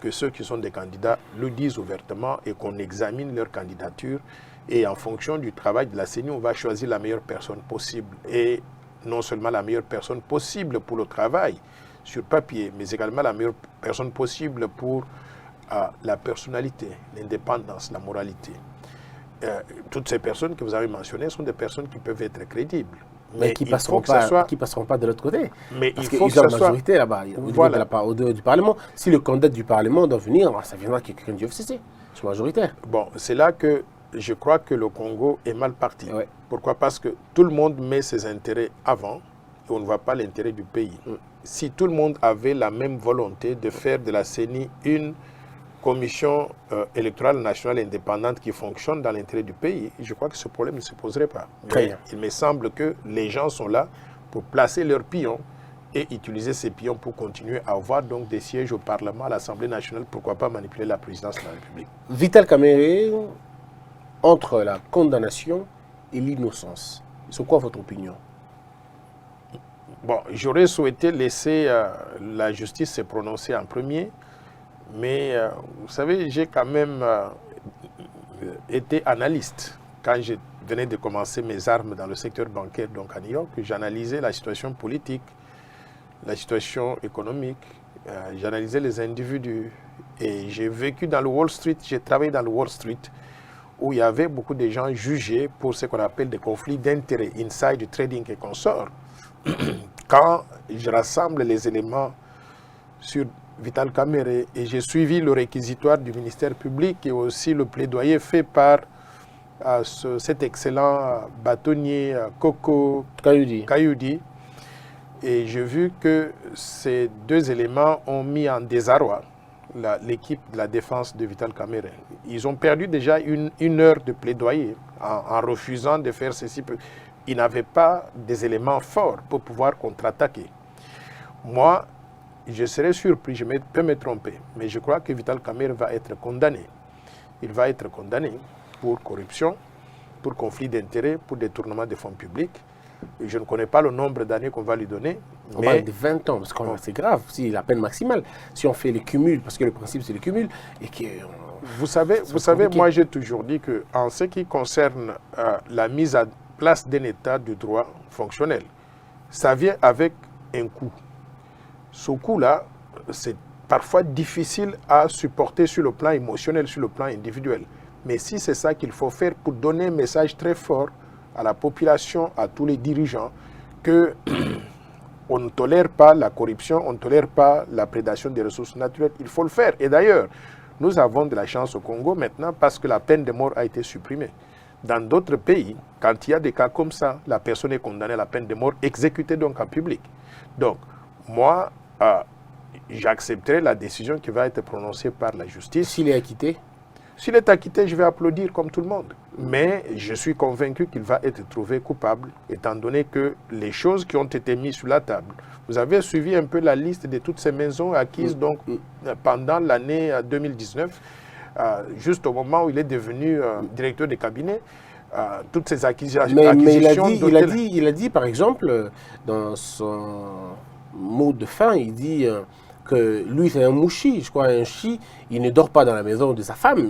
Que ceux qui sont des candidats le disent ouvertement et qu'on examine leur candidature. Et en fonction du travail de la CENI, on va choisir la meilleure personne possible. Et non seulement la meilleure personne possible pour le travail sur papier, mais également la meilleure personne possible pour la personnalité, l'indépendance, la moralité. Toutes ces personnes que vous avez mentionnées sont des personnes qui peuvent être crédibles. Mais qui ne passeront pas de l'autre côté. Mais parce il faut qu'ils ont que la ça majorité là-bas, au-delà du Parlement. Si le candidat du Parlement doit venir, ça viendra quelqu'un du FCC. Ils sont majoritaires. Bon, c'est là que je crois que le Congo est mal parti. Ouais. Pourquoi? Parce que tout le monde met ses intérêts avant et on ne voit pas l'intérêt du pays. Si tout le monde avait la même volonté de faire de la CENI une commission électorale nationale indépendante qui fonctionne dans l'intérêt du pays, je crois que ce problème ne se poserait pas. Mais il me semble que les gens sont là pour placer leurs pions et utiliser ces pions pour continuer à avoir donc des sièges au Parlement, à l'Assemblée nationale, pourquoi pas manipuler la présidence de la République. Vital Kamerhe, entre la condamnation et l'innocence, c'est quoi votre opinion? Bon, j'aurais souhaité laisser la justice se prononcer en premier, mais vous savez, j'ai quand même été analyste. Quand je venais de commencer mes armes dans le secteur bancaire, donc à New York, j'analysais la situation politique, la situation économique, j'analysais les individus. Et j'ai vécu dans le Wall Street, j'ai travaillé dans le Wall Street, où il y avait beaucoup de gens jugés pour ce qu'on appelle des conflits d'intérêts, inside trading et consorts. Quand je rassemble les éléments sur Vital Kamerhe et j'ai suivi le réquisitoire du ministère public et aussi le plaidoyer fait par cet excellent bâtonnier Koko Kayudi, et j'ai vu que ces deux éléments ont mis en désarroi l'équipe de la défense de Vital Kamerhe. Ils ont perdu déjà une heure de plaidoyer en refusant de faire ceci. Ils n'avaient pas des éléments forts pour pouvoir contre-attaquer. Moi, je serais surpris, je peux me tromper, mais je crois que Vital Kamerhe va être condamné. Il va être condamné pour corruption, pour conflit d'intérêts, pour détournement de fonds publics. Et je ne connais pas le nombre d'années qu'on va lui donner. On parle de 20 ans, parce que c'est grave, c'est la peine maximale. Si on fait les cumuls, parce que le principe c'est le cumul, et que... Vous savez, moi j'ai toujours dit qu'en ce qui concerne la mise à place d'un état de droit fonctionnel, ça vient avec un coût. Ce coût-là, c'est parfois difficile à supporter sur le plan émotionnel, sur le plan individuel. Mais si c'est ça qu'il faut faire pour donner un message très fort à la population, à tous les dirigeants, que on ne tolère pas la corruption, on ne tolère pas la prédation des ressources naturelles, il faut le faire. Et d'ailleurs, nous avons de la chance au Congo maintenant parce que la peine de mort a été supprimée. Dans d'autres pays, quand il y a des cas comme ça, la personne est condamnée à la peine de mort, exécutée donc en public. Donc, moi, j'accepterai la décision qui va être prononcée par la justice. S'il est acquitté? S'il est acquitté, je vais applaudir comme tout le monde. Mais je suis convaincu qu'il va être trouvé coupable, étant donné que les choses qui ont été mises sur la table. Vous avez suivi un peu la liste de toutes ces maisons acquises donc, pendant l'année 2019, juste au moment où il est devenu directeur de cabinet. Toutes ces acquisitions. Mais il a dit, par exemple, dans son mot de fin, il dit que lui, c'est un mouchi, je crois, un chi. Il ne dort pas dans la maison de sa femme.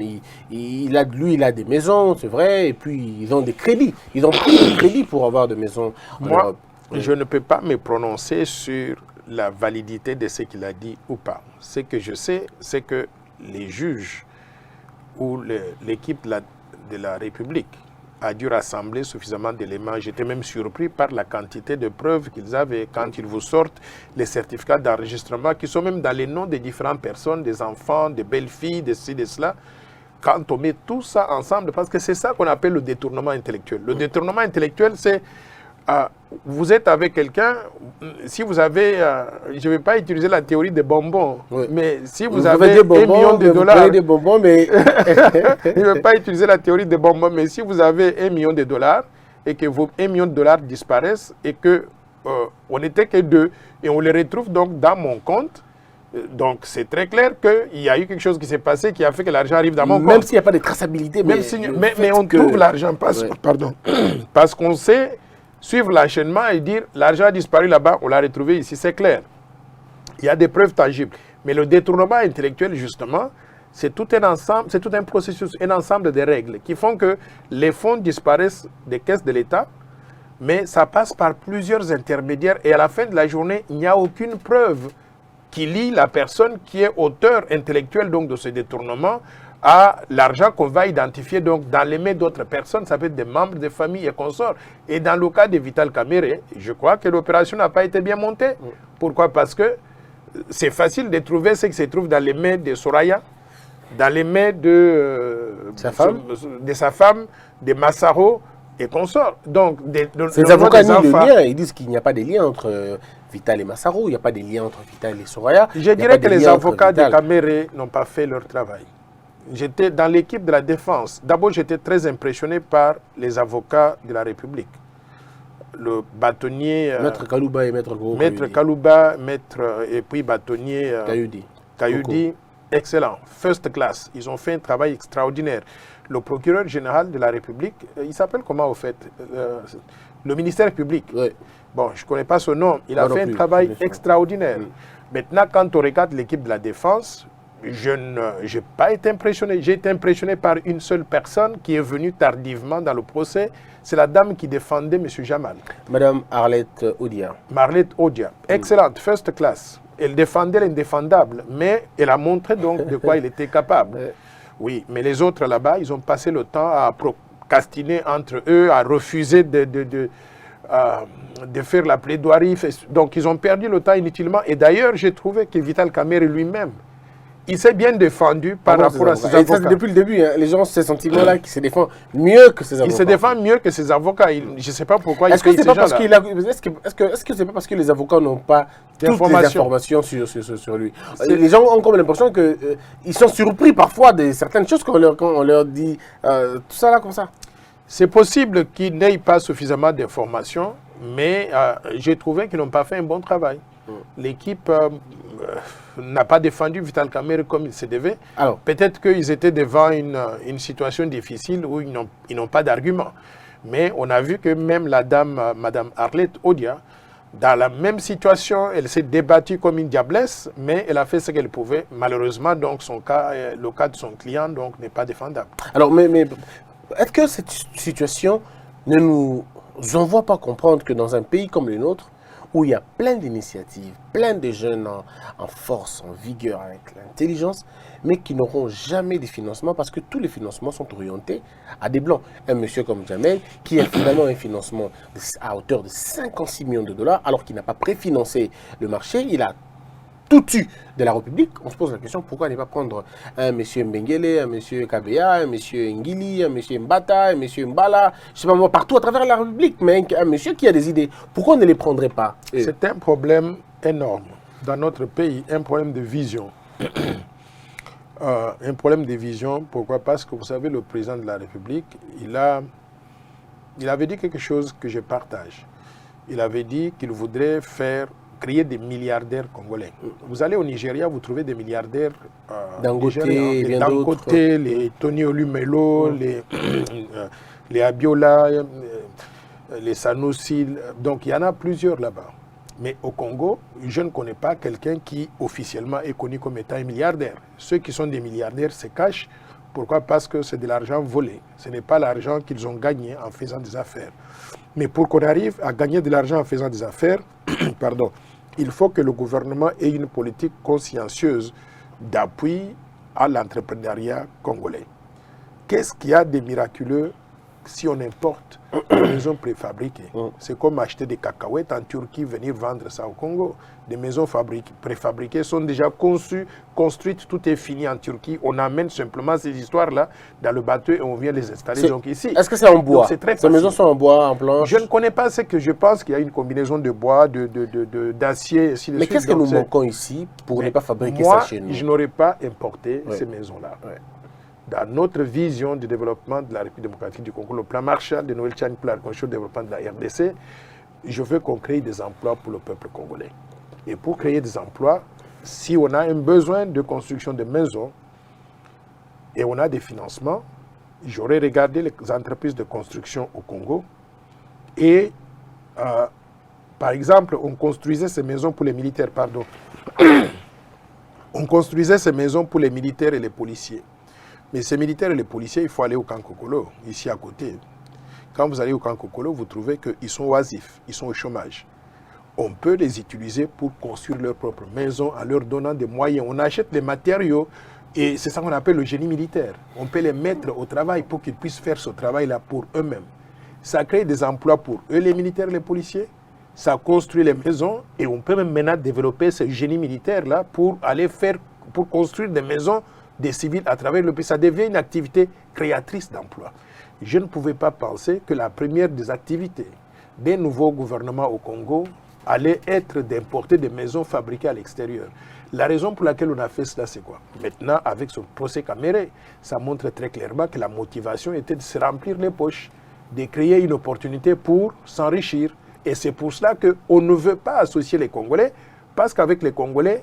Il a des maisons, c'est vrai, et puis ils ont des crédits. Ils ont pris des crédits pour avoir des maisons en Moi, Europe. je ne peux pas me prononcer sur la validité de ce qu'il a dit ou pas. Ce que je sais, c'est que les juges ou l'équipe de la République a dû rassembler suffisamment d'éléments. J'étais même surpris par la quantité de preuves qu'ils avaient quand ils vous sortent les certificats d'enregistrement qui sont même dans les noms des différentes personnes, des enfants, des belles-filles, de ci, de cela. Quand on met tout ça ensemble, parce que c'est ça qu'on appelle le détournement intellectuel. Le détournement intellectuel, c'est vous êtes avec quelqu'un, si vous avez, je ne vais pas utiliser la théorie des bonbons, Oui. mais si vous Vous avez des bonbons, 1 million de vous dollars, prenez des bonbons, mais je ne vais pas utiliser la théorie des bonbons, mais si vous avez 1 million de dollars et que vos 1 million de dollars disparaissent et que on n'était que 2 et on les retrouve donc dans mon compte, donc c'est très clair qu'il y a eu quelque chose qui s'est passé qui a fait que l'argent arrive dans mon même compte. s'il n'y a pas de traçabilité, Mais on trouve l'argent parce qu'on sait suivre l'enchaînement et dire l'argent a disparu là-bas, on l'a retrouvé ici, c'est clair. Il y a des preuves tangibles. Mais le détournement intellectuel, justement, c'est tout un ensemble, c'est tout un processus, un ensemble de règles qui font que les fonds disparaissent des caisses de l'État, mais ça passe par plusieurs intermédiaires et à la fin de la journée, il n'y a aucune preuve qui lie la personne qui est auteur intellectuel donc, de ce détournement à l'argent qu'on va identifier donc, dans les mains d'autres personnes, ça peut être des membres de famille et consorts. Et dans le cas de Vital Kamerhe, je crois que l'opération n'a pas été bien montée. Pourquoi? Parce que c'est facile de trouver ce qui se trouve dans les mains de Soraya, dans les mains de sa femme, de Massaro et consorts. Donc, ces avocats nient le lien, ils disent qu'il n'y a pas de lien entre Vital et Massaro, il n'y a pas de lien entre Vital et Soraya. Je dirais que les avocats de Kamerhe n'ont pas fait leur travail. J'étais dans l'équipe de la défense. D'abord, j'étais très impressionné par les avocats de la République. Le bâtonnier... Maître Kalouba et Maître Goro Maître Kalouba, et puis bâtonnier Kayudi. Excellent. First class. Ils ont fait un travail extraordinaire. Le procureur général de la République, il s'appelle comment au fait le ministère public. Oui. Bon, je ne connais pas son nom. Il a fait un travail extraordinaire. Oui. Maintenant, quand on regarde l'équipe de la défense, je n'ai pas été impressionné. J'ai été impressionné par une seule personne qui est venue tardivement dans le procès. C'est la dame qui défendait M. Jamal. Madame Arlette Odia. Marlette Odia. Excellente, first class. Elle défendait l'indéfendable, mais elle a montré donc de quoi il était capable. Oui, mais les autres là-bas, ils ont passé le temps à procrastiner entre eux, à refuser de faire la plaidoirie. Donc, ils ont perdu le temps inutilement. Et d'ailleurs, j'ai trouvé que Vital Kamerhe lui-même, il s'est bien défendu par rapport à ses avocats. Ça, depuis le début, hein, les gens ont ce sentiment-là qu'il se défend mieux que ses avocats. Il se défend mieux que ses avocats. Je ne sais pas pourquoi il paye ces gens-là. Est-ce que c'est pas parce que les avocats n'ont pas toutes les informations sur lui? Les gens ont comme l'impression qu'ils sont surpris parfois de certaines choses quand on leur dit tout ça là comme ça. C'est possible qu'ils n'aient pas suffisamment d'informations, mais j'ai trouvé qu'ils n'ont pas fait un bon travail. L'équipe n'a pas défendu Vital Kamerhe comme il se devait. Peut-être qu'ils étaient devant une situation difficile où ils n'ont pas d'argument. Mais on a vu que même la dame, Madame Arlette Odia, dans la même situation, elle s'est débattue comme une diablesse, mais elle a fait ce qu'elle pouvait. Malheureusement, donc, le cas de son client donc, n'est pas défendable. Alors, mais est-ce que cette situation ne nous envoie pas comprendre que dans un pays comme le nôtre, où il y a plein d'initiatives, plein de jeunes en force, en vigueur, avec l'intelligence, mais qui n'auront jamais de financement parce que tous les financements sont orientés à des blancs. Un monsieur comme Jamel, qui a finalement un financement à hauteur de 56 millions de dollars, alors qu'il n'a pas préfinancé le marché, il a tout eu de la République. On se pose la question, pourquoi ne pas prendre un monsieur Mbengele, un monsieur Kabea, un monsieur Ngili, un monsieur Mbata, un monsieur Mbala, je ne sais pas moi, partout à travers la République, mais un monsieur qui a des idées. Pourquoi on ne les prendrait pas? C'est un problème énorme dans notre pays, un problème de vision. Un problème de vision, pourquoi? Parce que vous savez, le président de la République, il avait dit quelque chose que je partage. Il avait dit qu'il voudrait créer des milliardaires congolais. Vous allez au Nigeria, vous trouvez des milliardaires Dangote, les Tony Olumelo, les Abiola, les Sanoussi. Donc il y en a plusieurs là-bas. Mais au Congo, je ne connais pas quelqu'un qui officiellement est connu comme étant un milliardaire. Ceux qui sont des milliardaires se cachent. Pourquoi? Parce que c'est de l'argent volé. Ce n'est pas l'argent qu'ils ont gagné en faisant des affaires. Mais pour qu'on arrive à gagner de l'argent en faisant des affaires, pardon, il faut que le gouvernement ait une politique consciencieuse d'appui à l'entrepreneuriat congolais. Qu'est-ce qu'il y a de miraculeux si on importe des maisons préfabriquées? C'est comme acheter des cacahuètes en Turquie, venir vendre ça au Congo. Des maisons préfabriquées sont déjà conçues, construites, tout est fini en Turquie. On amène simplement ces histoires-là dans le bateau et on vient les installer donc ici. Est-ce que c'est en bois? Ces maisons sont en bois, en planche? Je ne connais pas ce que je pense qu'il y a une combinaison de bois, d'acier, ainsi de suite. Mais qu'est-ce que nous manquons ici pour ne pas fabriquer ça chez nous? Moi, je n'aurais pas importé ces maisons-là. Dans notre vision du développement de la République démocratique du Congo, le plan Marshall de Noël Tchani pour la reconstruction et le développement de la RDC, je veux qu'on crée des emplois pour le peuple congolais. Et pour créer des emplois, si on a un besoin de construction de maisons et on a des financements, j'aurais regardé les entreprises de construction au Congo et, par exemple, on construisait ces maisons pour les militaires, pardon. On construisait ces maisons pour les militaires et les policiers. Mais ces militaires et les policiers, il faut aller au camp Kokolo, ici à côté. Quand vous allez au camp Kokolo, vous trouvez qu'ils sont oisifs, ils sont au chômage. On peut les utiliser pour construire leur propre maison en leur donnant des moyens. On achète les matériaux et c'est ça qu'on appelle le génie militaire. On peut les mettre au travail pour qu'ils puissent faire ce travail-là pour eux-mêmes. Ça crée des emplois pour eux, les militaires, les policiers. Ça construit les maisons et on peut même maintenant développer ce génie militaire-là pour aller pour construire des maisons des civils à travers le pays. Ça devient une activité créatrice d'emplois. Je ne pouvais pas penser que la première des activités des nouveaux gouvernements au Congo allait être d'importer des maisons fabriquées à l'extérieur. La raison pour laquelle on a fait cela, c'est quoi? Maintenant, avec ce procès Caméré, ça montre très clairement que la motivation était de se remplir les poches, de créer une opportunité pour s'enrichir. Et c'est pour cela qu'on ne veut pas associer les Congolais, parce qu'avec les Congolais,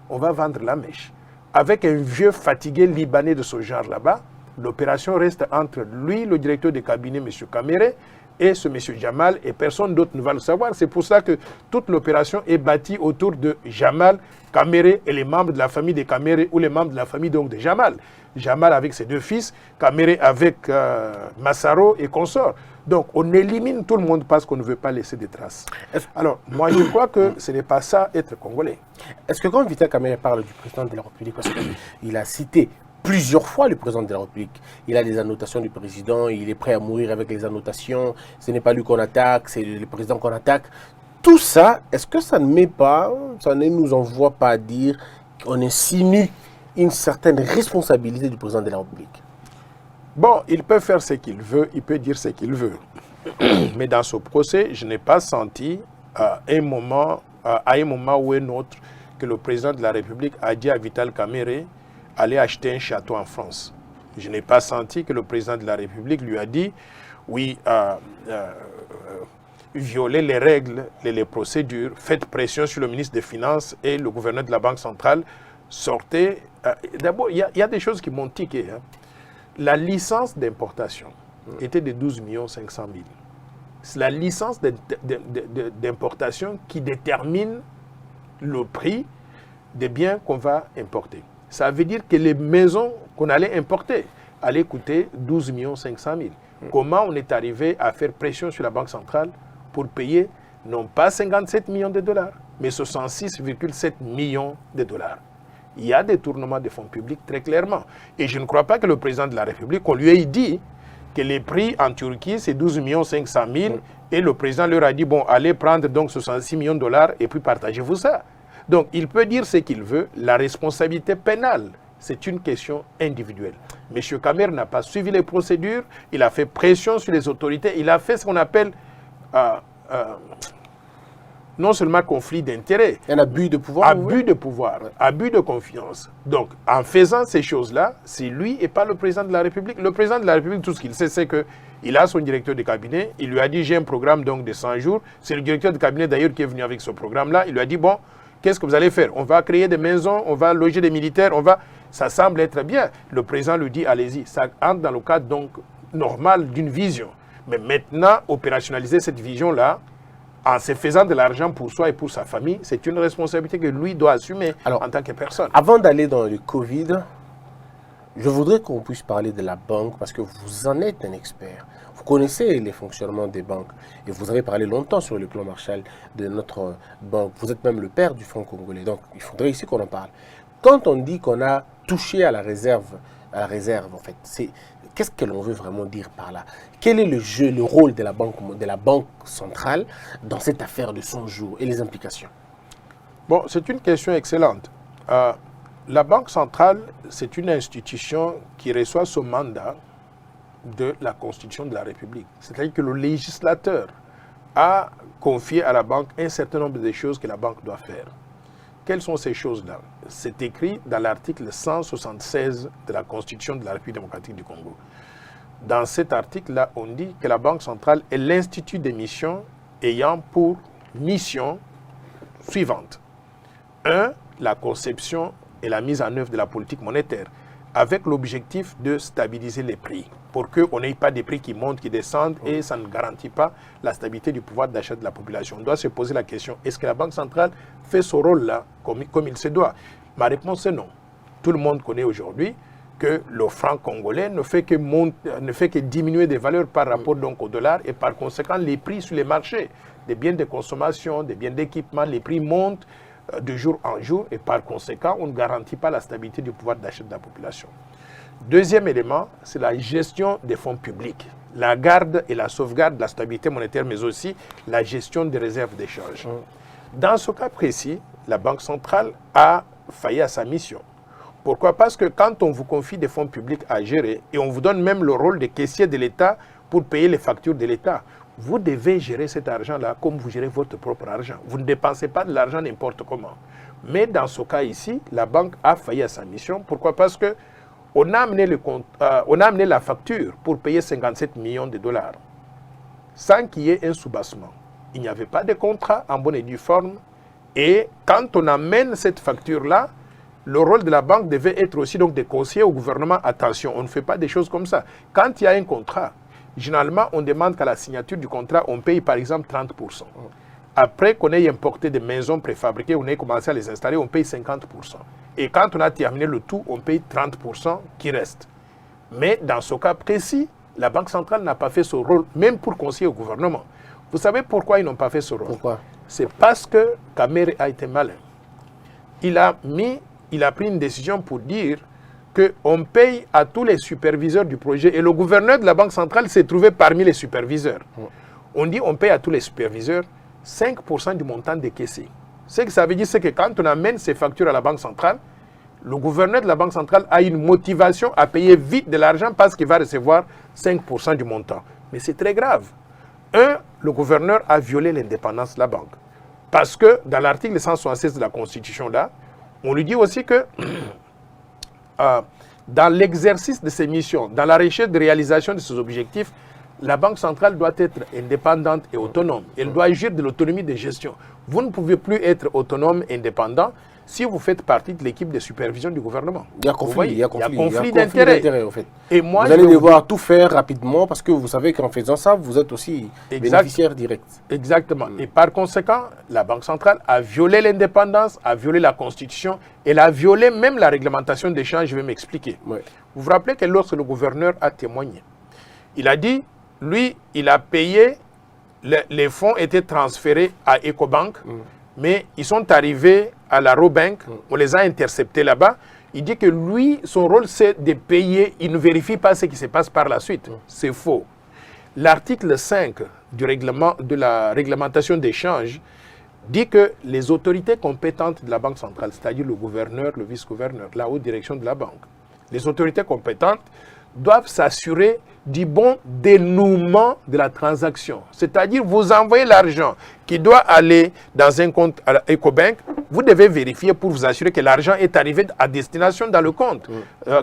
on va vendre la mèche. Avec un vieux fatigué libanais de ce genre là-bas, l'opération reste entre lui, le directeur de cabinet, M. Caméré, et ce M. Jamal, et personne d'autre ne va le savoir. C'est pour ça que toute l'opération est bâtie autour de Jamal, Caméré et les membres de la famille de Caméré, ou les membres de la famille donc de Jamal. Jamal avec ses deux fils, Caméré avec Massaro et consorts. Donc on élimine tout le monde parce qu'on ne veut pas laisser des traces. Alors moi je crois que ce n'est pas ça être congolais. Est-ce que quand Vital Kamerhe parle du président de la République, parce qu'il a cité plusieurs fois le président de la République, il a des annotations du président, il est prêt à mourir avec les annotations, ce n'est pas lui qu'on attaque, c'est le président qu'on attaque. Tout ça, est-ce que ça ne met pas, ça ne nous envoie pas à dire qu'on insinue une certaine responsabilité du président de la République? Bon, il peut faire ce qu'il veut, il peut dire ce qu'il veut. Mais dans ce procès, je n'ai pas senti à un moment ou un autre que le président de la République a dit à Vital Kamerhe aller acheter un château en France. Je n'ai pas senti que le président de la République lui a dit oui, violez les règles et les procédures, faites pression sur le ministre des Finances et le gouverneur de la Banque centrale, sortez. D'abord, il y a des choses qui m'ont tiqué. La licence d'importation était de 12 500 000. C'est la licence d'importation qui détermine le prix des biens qu'on va importer. Ça veut dire que les maisons qu'on allait importer allaient coûter 12 500 000. Comment on est arrivé à faire pression sur la Banque centrale pour payer non pas 57 millions de dollars, mais 66,7 millions de dollars? Il y a des détournement de fonds publics très clairement. Et je ne crois pas que le président de la République, on lui ait dit que les prix en Turquie, c'est 12 500 000, et le président leur a dit, bon, allez prendre donc 66 millions de dollars et puis partagez-vous ça. Donc, il peut dire ce qu'il veut. La responsabilité pénale, c'est une question individuelle. M. Kamerhe n'a pas suivi les procédures, il a fait pression sur les autorités, il a fait ce qu'on appelle non seulement conflit d'intérêts. Un abus de pouvoir. Abus de pouvoir, abus de confiance. Donc, en faisant ces choses-là, c'est lui et pas le président de la République. Le président de la République, tout ce qu'il sait, c'est qu'il a son directeur de cabinet. Il lui a dit, j'ai un programme donc de 100 jours. C'est le directeur de cabinet d'ailleurs qui est venu avec ce programme-là. Il lui a dit, bon, qu'est-ce que vous allez faire? On va créer des maisons, on va loger des militaires, Ça semble être bien. Le président lui dit, allez-y. Ça entre dans le cadre donc normal d'une vision. Mais maintenant, opérationnaliser cette vision-là, en se faisant de l'argent pour soi et pour sa famille, c'est une responsabilité que lui doit assumer en tant que personne. Avant d'aller dans le Covid, je voudrais qu'on puisse parler de la banque parce que vous en êtes un expert. Vous connaissez les fonctionnements des banques et vous avez parlé longtemps sur le plan Marshall de notre banque. Vous êtes même le père du franc congolais, donc il faudrait ici qu'on en parle. Quand on dit qu'on a touché à la réserve en fait, qu'est-ce que l'on veut vraiment dire par là? Quel est le rôle de la banque centrale dans cette affaire de 100 jours et les implications? Bon, c'est une question excellente. La Banque centrale, c'est une institution qui reçoit son mandat de la Constitution de la République. C'est-à-dire que le législateur a confié à la banque un certain nombre de choses que la banque doit faire. Quelles sont ces choses-là? C'est écrit dans l'article 176 de la Constitution de la République démocratique du Congo. Dans cet article-là, on dit que la Banque centrale est l'institut d'émission ayant pour mission suivante. 1. La conception et la mise en œuvre de la politique monétaire avec l'objectif de stabiliser les prix pour qu'on n'ait pas des prix qui montent, qui descendent et ça ne garantit pas la stabilité du pouvoir d'achat de la population. On doit se poser la question, est-ce que la Banque centrale fait ce rôle-là comme il se doit? Ma réponse est non. Tout le monde connaît aujourd'hui que le franc congolais ne fait que diminuer des valeurs par rapport donc au dollar et par conséquent les prix sur les marchés des biens de consommation, des biens d'équipement, les prix montent de jour en jour et par conséquent, on ne garantit pas la stabilité du pouvoir d'achat de la population. Deuxième élément, c'est la gestion des fonds publics, la garde et la sauvegarde de la stabilité monétaire, mais aussi la gestion des réserves d'échange. Dans ce cas précis, la Banque centrale a failli à sa mission. Pourquoi? Parce que quand on vous confie des fonds publics à gérer et on vous donne même le rôle de caissier de l'État pour payer les factures de l'État, vous devez gérer cet argent-là comme vous gérez votre propre argent. Vous ne dépensez pas de l'argent n'importe comment. Mais dans ce cas ici, la banque a failli à sa mission. Pourquoi? Parce qu'on a amené la facture pour payer 57 millions de dollars sans qu'il y ait un soubassement. Il n'y avait pas de contrat en bonne et due forme. Et quand on amène cette facture-là, le rôle de la banque devait être aussi donc de conseiller au gouvernement, attention, on ne fait pas des choses comme ça. Quand il y a un contrat, généralement, on demande qu'à la signature du contrat, on paye par exemple 30%. Après qu'on ait importé des maisons préfabriquées, on ait commencé à les installer, on paye 50%. Et quand on a terminé le tout, on paye 30% qui reste. Mais dans ce cas précis, la Banque centrale n'a pas fait ce rôle, même pour conseiller au gouvernement. Vous savez pourquoi ils n'ont pas fait ce rôle? Pourquoi? C'est parce que Kamere a été malin. Il a pris une décision pour dire qu'on paye à tous les superviseurs du projet. Et le gouverneur de la Banque centrale s'est trouvé parmi les superviseurs. On dit on paye à tous les superviseurs 5% du montant décaissé. Ce que ça veut dire, c'est que quand on amène ces factures à la Banque centrale, le gouverneur de la Banque centrale a une motivation à payer vite de l'argent parce qu'il va recevoir 5% du montant. Mais c'est très grave. Le gouverneur a violé l'indépendance de la banque. Parce que dans l'article 176 de la Constitution, là, on lui dit aussi que dans l'exercice de ses missions, dans la recherche de réalisation de ses objectifs, la Banque centrale doit être indépendante et autonome. Elle doit agir de l'autonomie de gestion. Vous ne pouvez plus être autonome et indépendant si vous faites partie de l'équipe de supervision du gouvernement. Il y a conflit, il y a conflit d'intérêts. En fait. Et moi, vous allez devoir tout faire rapidement parce que vous savez qu'en faisant ça, vous êtes aussi bénéficiaire direct. Exactement. Et par conséquent, la Banque centrale a violé l'indépendance, a violé la Constitution, elle a violé même la réglementation d'échange. Je vais m'expliquer. Ouais. Vous vous rappelez que lorsque le gouverneur a témoigné, il a dit, lui, il a payé, les fonds étaient transférés à Ecobank, mais ils sont arrivés à la Robank, on les a interceptés là-bas. Il dit que lui, son rôle, c'est de payer, il ne vérifie pas ce qui se passe par la suite. C'est faux. L'article 5 du règlement, de la réglementation d'échange dit que les autorités compétentes de la Banque centrale, c'est-à-dire le gouverneur, le vice-gouverneur, la haute direction de la banque, les autorités compétentes doivent s'assurer du bon dénouement de la transaction. C'est-à-dire, vous envoyez l'argent qui doit aller dans un compte à Ecobank, vous devez vérifier pour vous assurer que l'argent est arrivé à destination dans le compte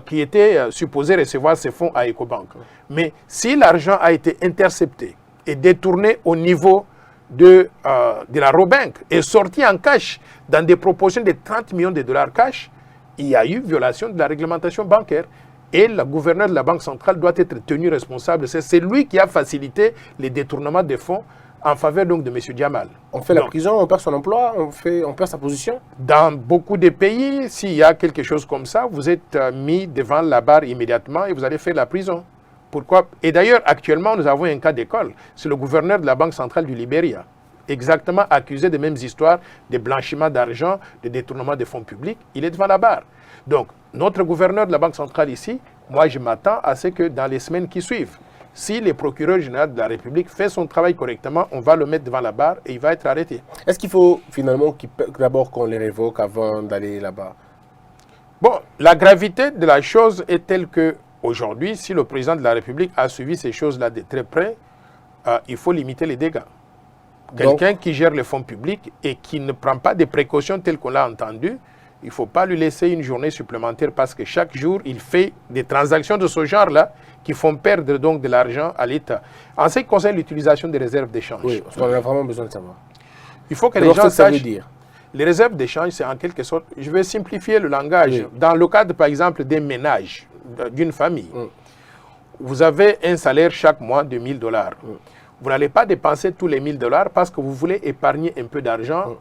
qui était supposé recevoir ces fonds à Ecobank. Mais si l'argent a été intercepté et détourné au niveau de la Robank et sorti en cash dans des proportions de 30 millions de dollars cash, il y a eu violation de la réglementation bancaire. Et le gouverneur de la Banque centrale doit être tenu responsable. C'est lui qui a facilité les détournements des fonds en faveur donc de M. Djamal. On fait la Donc, prison, on perd son emploi, on perd sa position. dans beaucoup de pays, s'il y a quelque chose comme ça, vous êtes mis devant la barre immédiatement et vous allez faire la prison. Pourquoi? Et d'ailleurs, actuellement, nous avons un cas d'école. C'est le gouverneur de la Banque centrale du Libéria, exactement accusé des mêmes histoires de blanchiment d'argent, de détournement de fonds publics. Il est devant la barre. Donc, notre gouverneur de la Banque centrale ici, moi, je m'attends à ce que dans les semaines qui suivent, si le procureur général de la République fait son travail correctement, on va le mettre devant la barre et il va être arrêté. Est-ce qu'il faut finalement d'abord qu'on les révoque avant d'aller là-bas? Bon, la gravité de la chose est telle que aujourd'hui, si le président de la République a suivi ces choses-là de très près, il faut limiter les dégâts. Quelqu'un qui gère les fonds publics et qui ne prend pas des précautions telles qu'on l'a entendu, il ne faut pas lui laisser une journée supplémentaire parce que chaque jour, il fait des transactions de ce genre-là qui font perdre donc de l'argent à l'État. En ce qui concerne l'utilisation des réserves d'échange, Oui, parce qu'on a vraiment besoin de savoir. il faut que Alors, les gens ça veut sachent. dire Les réserves d'échange, c'est en quelque sorte, je vais simplifier le langage. Oui. Dans le cadre, par exemple, des ménages d'une famille, vous avez un salaire chaque mois de 1 000 $. Vous n'allez pas dépenser tous les 1 000 $ parce que vous voulez épargner un peu d'argent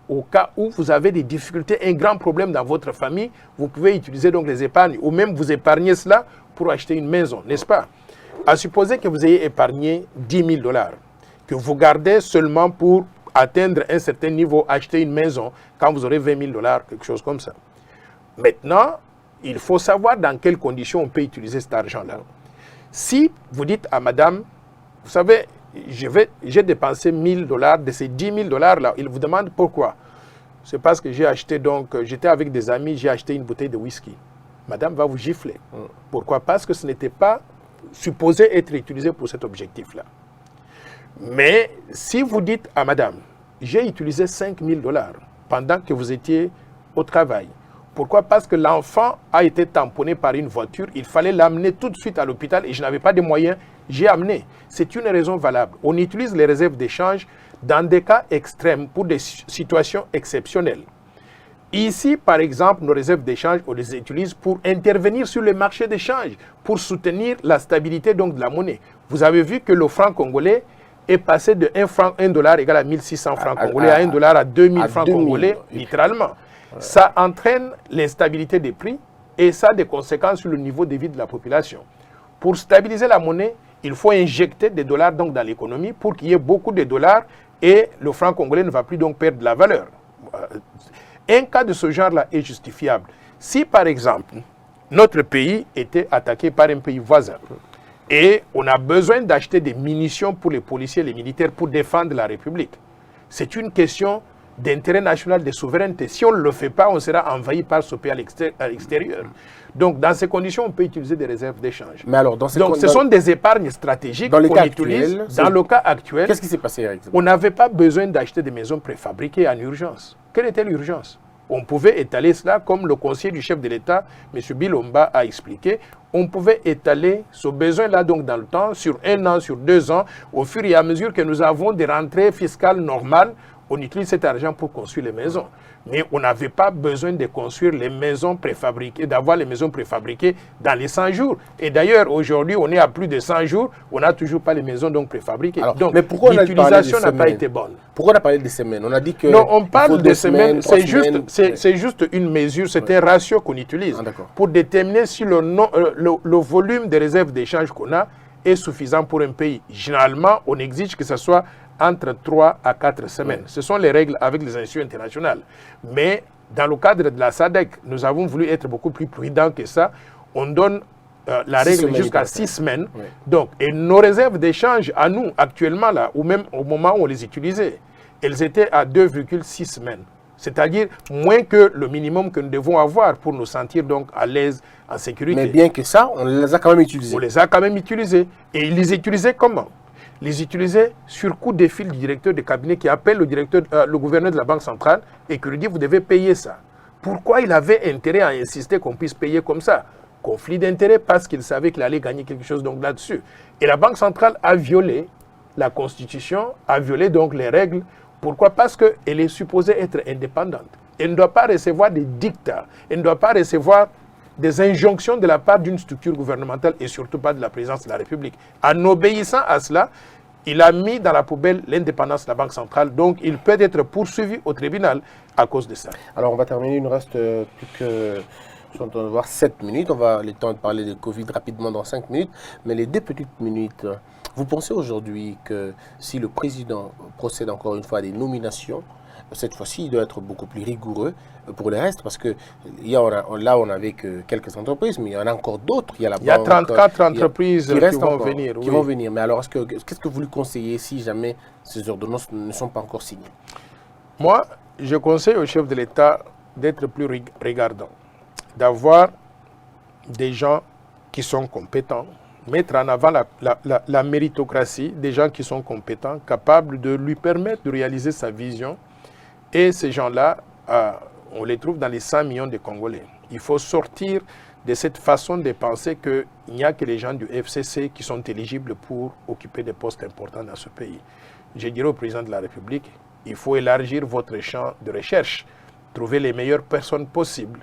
au cas où vous avez des difficultés, un grand problème dans votre famille. Vous pouvez utiliser donc les épargnes ou même vous épargnez cela pour acheter une maison, n'est-ce pas? À supposer que vous ayez épargné 10 000 $, que vous gardez seulement pour atteindre un certain niveau, acheter une maison quand vous aurez 20 000 $, quelque chose comme ça. Maintenant, il faut savoir dans quelles conditions on peut utiliser cet argent-là. Si vous dites à madame, vous savez, j'ai dépensé 1 000 $, de ces 10 000 $ là, il vous demande pourquoi. C'est parce que j'ai acheté donc, j'étais avec des amis, j'ai acheté une bouteille de whisky. Madame va vous gifler. Pourquoi? Parce que ce n'était pas supposé être utilisé pour cet objectif-là. Mais si vous dites à madame, j'ai utilisé 5 000 $ pendant que vous étiez au travail. Pourquoi? Parce que l'enfant a été tamponné par une voiture, il fallait l'amener tout de suite à l'hôpital et je n'avais pas de moyens, j'ai amené. C'est une raison valable. On utilise les réserves d'échange dans des cas extrêmes, pour des situations exceptionnelles. Ici, par exemple, nos réserves d'échange, on les utilise pour intervenir sur le marché d'échange, pour soutenir la stabilité donc de la monnaie. Vous avez vu que le franc congolais est passé de 1 dollar égale à 1600 francs congolais à 1 dollar à 2000 francs congolais, littéralement. Ça entraîne l'instabilité des prix et ça a des conséquences sur le niveau de vie de la population. Pour stabiliser la monnaie, il faut injecter des dollars donc dans l'économie pour qu'il y ait beaucoup de dollars et le franc congolais ne va plus donc perdre de la valeur. Un cas de ce genre-là est justifiable. Si par exemple, notre pays était attaqué par un pays voisin et on a besoin d'acheter des munitions pour les policiers et les militaires pour défendre la République, c'est une question d'intérêt national, de souveraineté. Si on ne le fait pas, on sera envahi par ce pays à l'extérieur. Donc, dans ces conditions, on peut utiliser des réserves d'échange. Mais alors, donc, ce sont des épargnes stratégiques qu'on utilise. Dans le cas actuel, qu'est-ce qui s'est passé, Eric? On n'avait pas besoin d'acheter des maisons préfabriquées en urgence. Quelle était l'urgence? On pouvait étaler cela, comme le conseiller du chef de l'État, M. Bilomba, a expliqué. On pouvait étaler ce besoin-là donc dans le temps, sur 1 an, sur 2 ans, au fur et à mesure que nous avons des rentrées fiscales normales. On utilise cet argent pour construire les maisons. Mais on n'avait pas besoin de construire les maisons préfabriquées, d'avoir les maisons préfabriquées dans les 100 jours. Et d'ailleurs, aujourd'hui, on est à plus de 100 jours, on n'a toujours pas les maisons donc préfabriquées. Alors, donc, mais pourquoi l'utilisation n'a pas été bonne. Pourquoi on a parlé de semaines? On a dit que... Non, on parle de semaines, c'est juste, juste une mesure, c'est un ratio qu'on utilise pour déterminer si le volume de réserves d'échange qu'on a est suffisant pour un pays. Généralement, on exige que ce soit entre 3 à 4 semaines. Ce sont les règles avec les institutions internationales. Mais dans le cadre de la SADC, nous avons voulu être beaucoup plus prudents que ça. On donne la règle jusqu'à 6 semaines. Oui. Donc, et nos réserves d'échange à nous, actuellement, là, ou même au moment où on les utilisait, elles étaient à 2,6 semaines. C'est-à-dire moins que le minimum que nous devons avoir pour nous sentir donc à l'aise, en sécurité. Mais bien que ça, on les a quand même utilisés. On les a quand même utilisés. Et ils les utilisaient comment? Les utiliser sur coup de fil du directeur de cabinet qui appelle le gouverneur de la Banque centrale et qui lui dit vous devez payer ça. Pourquoi il avait intérêt à insister qu'on puisse payer comme ça? Conflit d'intérêt parce qu'il savait qu'il allait gagner quelque chose donc là-dessus. Et la Banque centrale a violé la Constitution, a violé donc les règles. Pourquoi? Parce qu'elle est supposée être indépendante. Elle ne doit pas recevoir des dictats. Elle ne doit pas recevoir des injonctions de la part d'une structure gouvernementale et surtout pas de la présidence de la République. En obéissant à cela, il a mis dans la poubelle l'indépendance de la Banque centrale, donc il peut être poursuivi au tribunal à cause de ça. Alors, on va terminer, il nous reste plus que... On va voir 7 minutes, on va le temps de parler de Covid rapidement dans 5 minutes, mais les 2 petites minutes, vous pensez aujourd'hui que si le président procède encore une fois à des nominations, cette fois-ci, il doit être beaucoup plus rigoureux pour le reste, parce que là, on n'avait que quelques entreprises, mais il y en a encore d'autres. Il y a, il y a 34 entreprises qui vont venir. Qui vont venir. Mais alors, qu'est-ce que vous lui conseillez si jamais ces ordonnances ne sont pas encore signées? Moi, je conseille au chef de l'État d'être plus regardant, d'avoir des gens qui sont compétents, mettre en avant la méritocratie, des gens qui sont compétents, capables de lui permettre de réaliser sa vision. Et ces gens-là, on les trouve dans les 100 millions de Congolais. Il faut sortir de cette façon de penser qu'il n'y a que les gens du FCC qui sont éligibles pour occuper des postes importants dans ce pays. Je dirais au président de la République, il faut élargir votre champ de recherche, trouver les meilleures personnes possibles.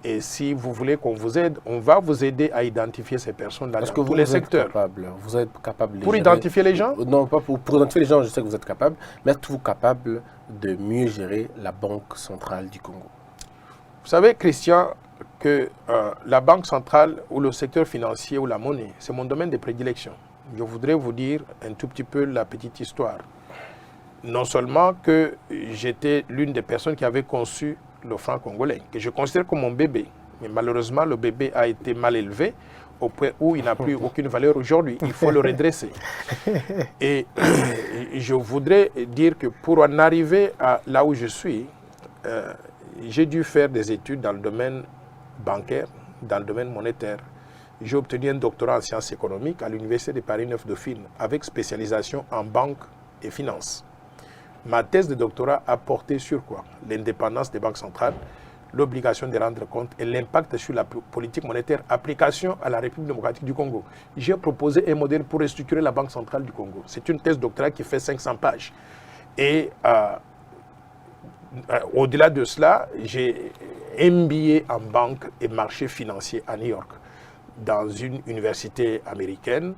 Et si vous voulez qu'on vous aide, on va vous aider à identifier ces personnes dans tous les secteurs. Vous êtes capable de pour identifier les gens? Non, pas pour identifier les gens, je sais que vous êtes capable, mais êtes-vous capable de mieux gérer la Banque centrale du Congo? Vous savez, Christian, que la Banque centrale ou le secteur financier ou la monnaie, c'est mon domaine de prédilection. Je voudrais vous dire un tout petit peu la petite histoire. Non seulement que j'étais l'une des personnes qui avait conçu le franc congolais, que je considère comme mon bébé. Mais malheureusement, le bébé a été mal élevé au point où il n'a plus aucune valeur aujourd'hui. Il faut le redresser. Et je voudrais dire que pour en arriver à là où je suis, j'ai dû faire des études dans le domaine bancaire, dans le domaine monétaire. J'ai obtenu un doctorat en sciences économiques à l'Université de Paris 9 Dauphine, avec spécialisation en banque et finances. Ma thèse de doctorat a porté sur quoi? L'indépendance des banques centrales, l'obligation de rendre compte et l'impact sur la politique monétaire, application à la République démocratique du Congo. J'ai proposé un modèle pour restructurer la Banque centrale du Congo. C'est une thèse doctorale qui fait 500 pages. Et au-delà de cela, j'ai MBA en banque et marché financier à New York, dans une université américaine.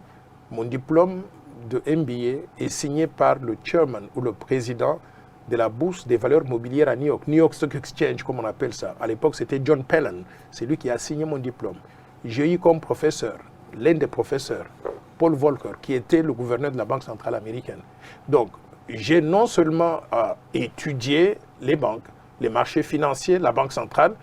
Mon diplôme de MBA est signé par le chairman ou le président de la bourse des valeurs mobilières à New York, New York Stock Exchange, comme on appelle ça. À l'époque, c'était John Pellon. C'est lui qui a signé mon diplôme. J'ai eu comme professeur, l'un des professeurs, Paul Volcker, qui était le gouverneur de la Banque centrale américaine. Donc, j'ai non seulement étudié les banques, les marchés financiers, la Banque centrale,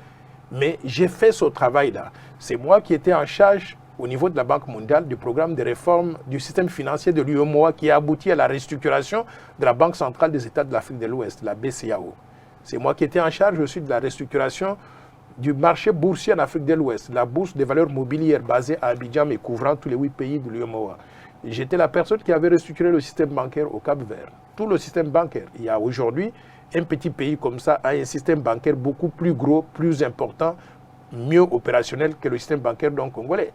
mais j'ai fait ce travail-là. C'est moi qui étais en charge au niveau de la Banque mondiale du programme de réforme du système financier de l'UEMOA qui a abouti à la restructuration de la Banque centrale des États de l'Afrique de l'Ouest, la BCAO. C'est moi qui étais en charge aussi de la restructuration du marché boursier en Afrique de l'Ouest, la bourse des valeurs mobilières basée à Abidjan mais couvrant tous les 8 pays de l'UEMOA. J'étais la personne qui avait restructuré le système bancaire au Cap-Vert. Tout le système bancaire. Il y a aujourd'hui un petit pays comme ça a un système bancaire beaucoup plus gros, plus important, mieux opérationnel que le système bancaire congolais.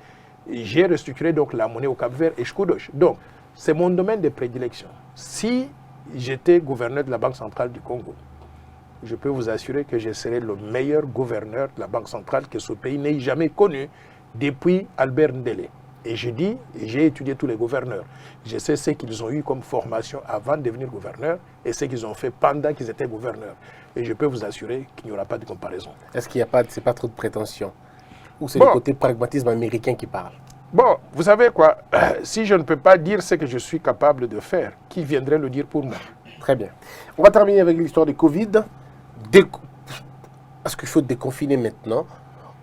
J'ai restructuré donc la monnaie au Cap-Vert et Chkoudoche. Donc, c'est mon domaine de prédilection. Si j'étais gouverneur de la Banque centrale du Congo, je peux vous assurer que je serais le meilleur gouverneur de la Banque centrale que ce pays n'ait jamais connu depuis Albert Ndélé. Et je dis, j'ai étudié tous les gouverneurs. Je sais ce qu'ils ont eu comme formation avant de devenir gouverneur et ce qu'ils ont fait pendant qu'ils étaient gouverneurs. Et je peux vous assurer qu'il n'y aura pas de comparaison. Est-ce qu'il n'y a pas, c'est pas trop de prétention? Ou c'est le côté pragmatisme américain qui parle? Bon, vous savez quoi, si je ne peux pas dire ce que je suis capable de faire, qui viendrait le dire pour moi? Très bien. On va terminer avec l'histoire du Covid. Est-ce qu'il faut déconfiner maintenant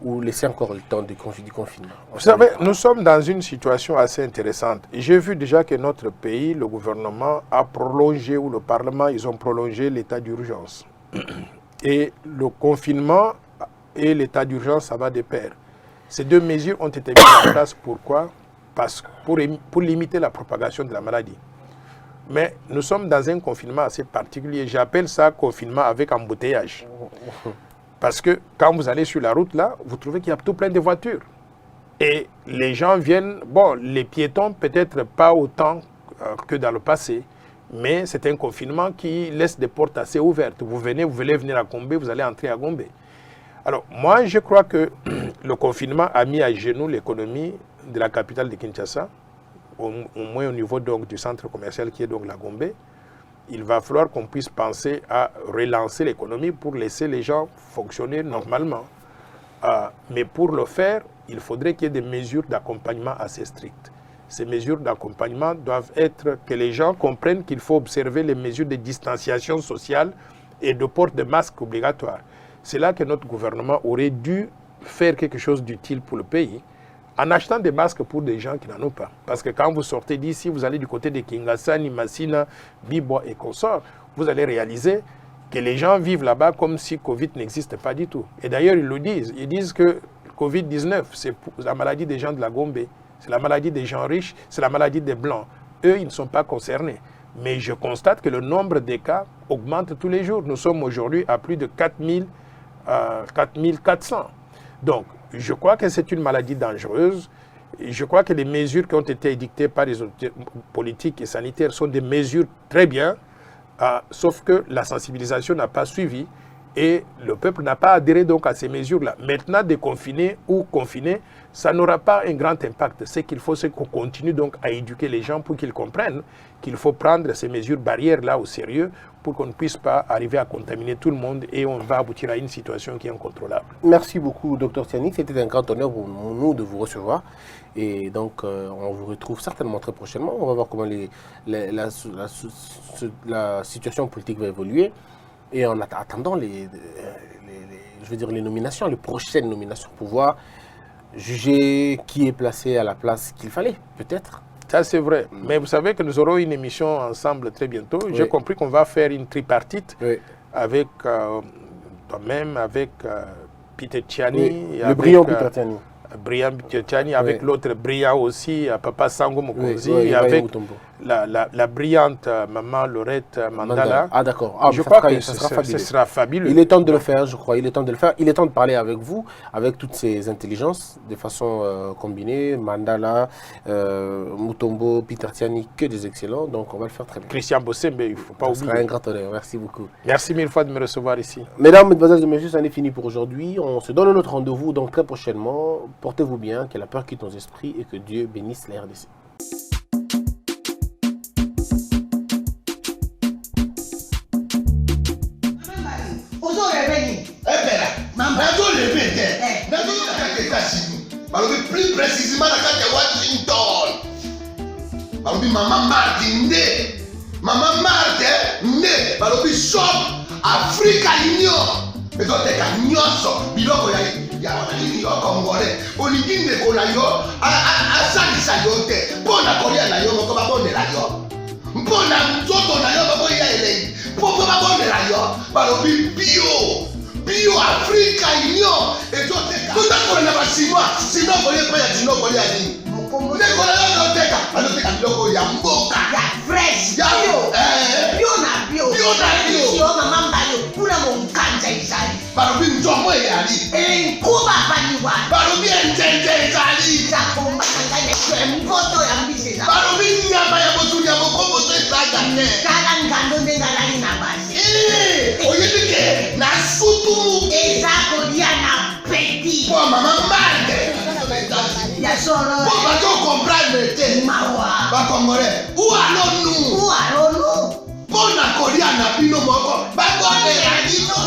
ou laisser encore le temps du confinement? Vous savez, nous sommes dans une situation assez intéressante. J'ai vu déjà que notre pays, le gouvernement a prolongé, ou le Parlement, ils ont prolongé l'état d'urgence. Et le confinement et l'état d'urgence, ça va de pair. Ces deux mesures ont été mises en place. Pourquoi? Parce que pour limiter la propagation de la maladie. Mais nous sommes dans un confinement assez particulier. J'appelle ça confinement avec embouteillage. Parce que quand vous allez sur la route, là, vous trouvez qu'il y a tout plein de voitures. Et les gens viennent, bon, les piétons peut-être pas autant que dans le passé, mais c'est un confinement qui laisse des portes assez ouvertes. Vous voulez venir à Gombe, vous allez entrer à Gombe. Alors, moi, je crois que le confinement a mis à genoux l'économie de la capitale de Kinshasa. au moins au niveau donc, du centre commercial qui est donc la Gombe, il va falloir qu'on puisse penser à relancer l'économie pour laisser les gens fonctionner normalement. Mais pour le faire, il faudrait qu'il y ait des mesures d'accompagnement assez strictes. Ces mesures d'accompagnement doivent être que les gens comprennent qu'il faut observer les mesures de distanciation sociale et de port de masque obligatoire. C'est là que notre gouvernement aurait dû faire quelque chose d'utile pour le pays en achetant des masques pour des gens qui n'en ont pas. Parce que quand vous sortez d'ici, vous allez du côté de Kingasani, Massina, Bibo et consorts, vous allez réaliser que les gens vivent là-bas comme si Covid n'existe pas du tout. Et d'ailleurs, ils le disent. Ils disent que Covid-19, c'est la maladie des gens de la Gombe. C'est la maladie des gens riches, c'est la maladie des Blancs. Eux, ils ne sont pas concernés. Mais je constate que le nombre de cas augmente tous les jours. Nous sommes aujourd'hui à plus de 4400. Donc, je crois que c'est une maladie dangereuse. Je crois que les mesures qui ont été édictées par les autorités politiques et sanitaires sont des mesures très bien, sauf que la sensibilisation n'a pas suivi et le peuple n'a pas adhéré donc à ces mesures-là. Maintenant, déconfiner ou confiner, ça n'aura pas un grand impact. Ce qu'il faut, c'est qu'on continue donc à éduquer les gens pour qu'ils comprennent qu'il faut prendre ces mesures barrières-là au sérieux pour qu'on ne puisse pas arriver à contaminer tout le monde et on va aboutir à une situation qui est incontrôlable. Merci beaucoup, Dr Tiani. C'était un grand honneur pour nous de vous recevoir. Et donc, on vous retrouve certainement très prochainement. On va voir comment la situation politique va évoluer. Et en attendant les nominations, les prochaines nominations, pour pouvoir juger qui est placé à la place qu'il fallait, peut-être. Ça, c'est vrai. Mais vous savez que nous aurons une émission ensemble très bientôt. Oui. J'ai compris qu'on va faire une tripartite avec toi-même, avec Peter Tiani. Le brillant Peter Tiani. Brian Tchani, avec l'autre brillant aussi, Papa Sango Mokonzi, et avec la brillante maman Laurette Mandala. Ah d'accord, je crois que ce sera fabuleux. Il est temps de le faire, je crois. Il est temps de le faire. Il est temps de parler avec vous, avec toutes ces intelligences, de façon combinée. Mandala, Mutombo, Peter Tiani, que des excellents. Donc on va le faire très bien. Christian Bossembe, il ne faut pas oublier. Ce sera un grand honneur. Merci beaucoup. Merci mille fois de me recevoir ici. Mesdames, mesdemoiselles et messieurs, ça en est fini pour aujourd'hui. On se donne notre rendez-vous donc très prochainement. Portez-vous bien, que la peur quitte nos esprits et que Dieu bénisse la RDC. Plus précisément à Washington. Maman Martin Maman Martin shop Africa Union. Mais quand tu as biloko ya wananini yo Congolais olingi ndeko na yo asalisa yo te mpona kolia na yo moko babondela yo mpona nzoto na yo bakoya elei mpo babondela yo balobi bio Africa Union ezoteka totakola na basinois sino kolia mpe ya sino kolia nini ndeko na yo azoteka biloko ya mboka ya fresh bio na bio mama mbayo kuna monkanja izali balobi nzomo eyali enkuba baniwa balobi enjenje ezali zakombatanganya mpoto ya mbisi balobi nyama ya botuli ya mokomboso ezaga te kala ngando nde ngalali na basi oyebi ke na sutu eza kolia na peti po mama mbande ya solo po bato comprendre te mawa bakongolais ualonu mpona kolia na bino moko bakondela bino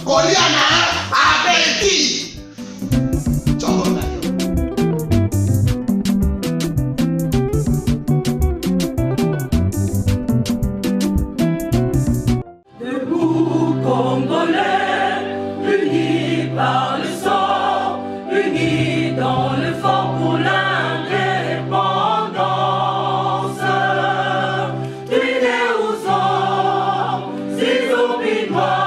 kolia na apeti nzongo na yo Debout Congolais, unis par le sang, unis dans l'effort pour l'indépendance. Unis aux hommes, ces hommes noirs.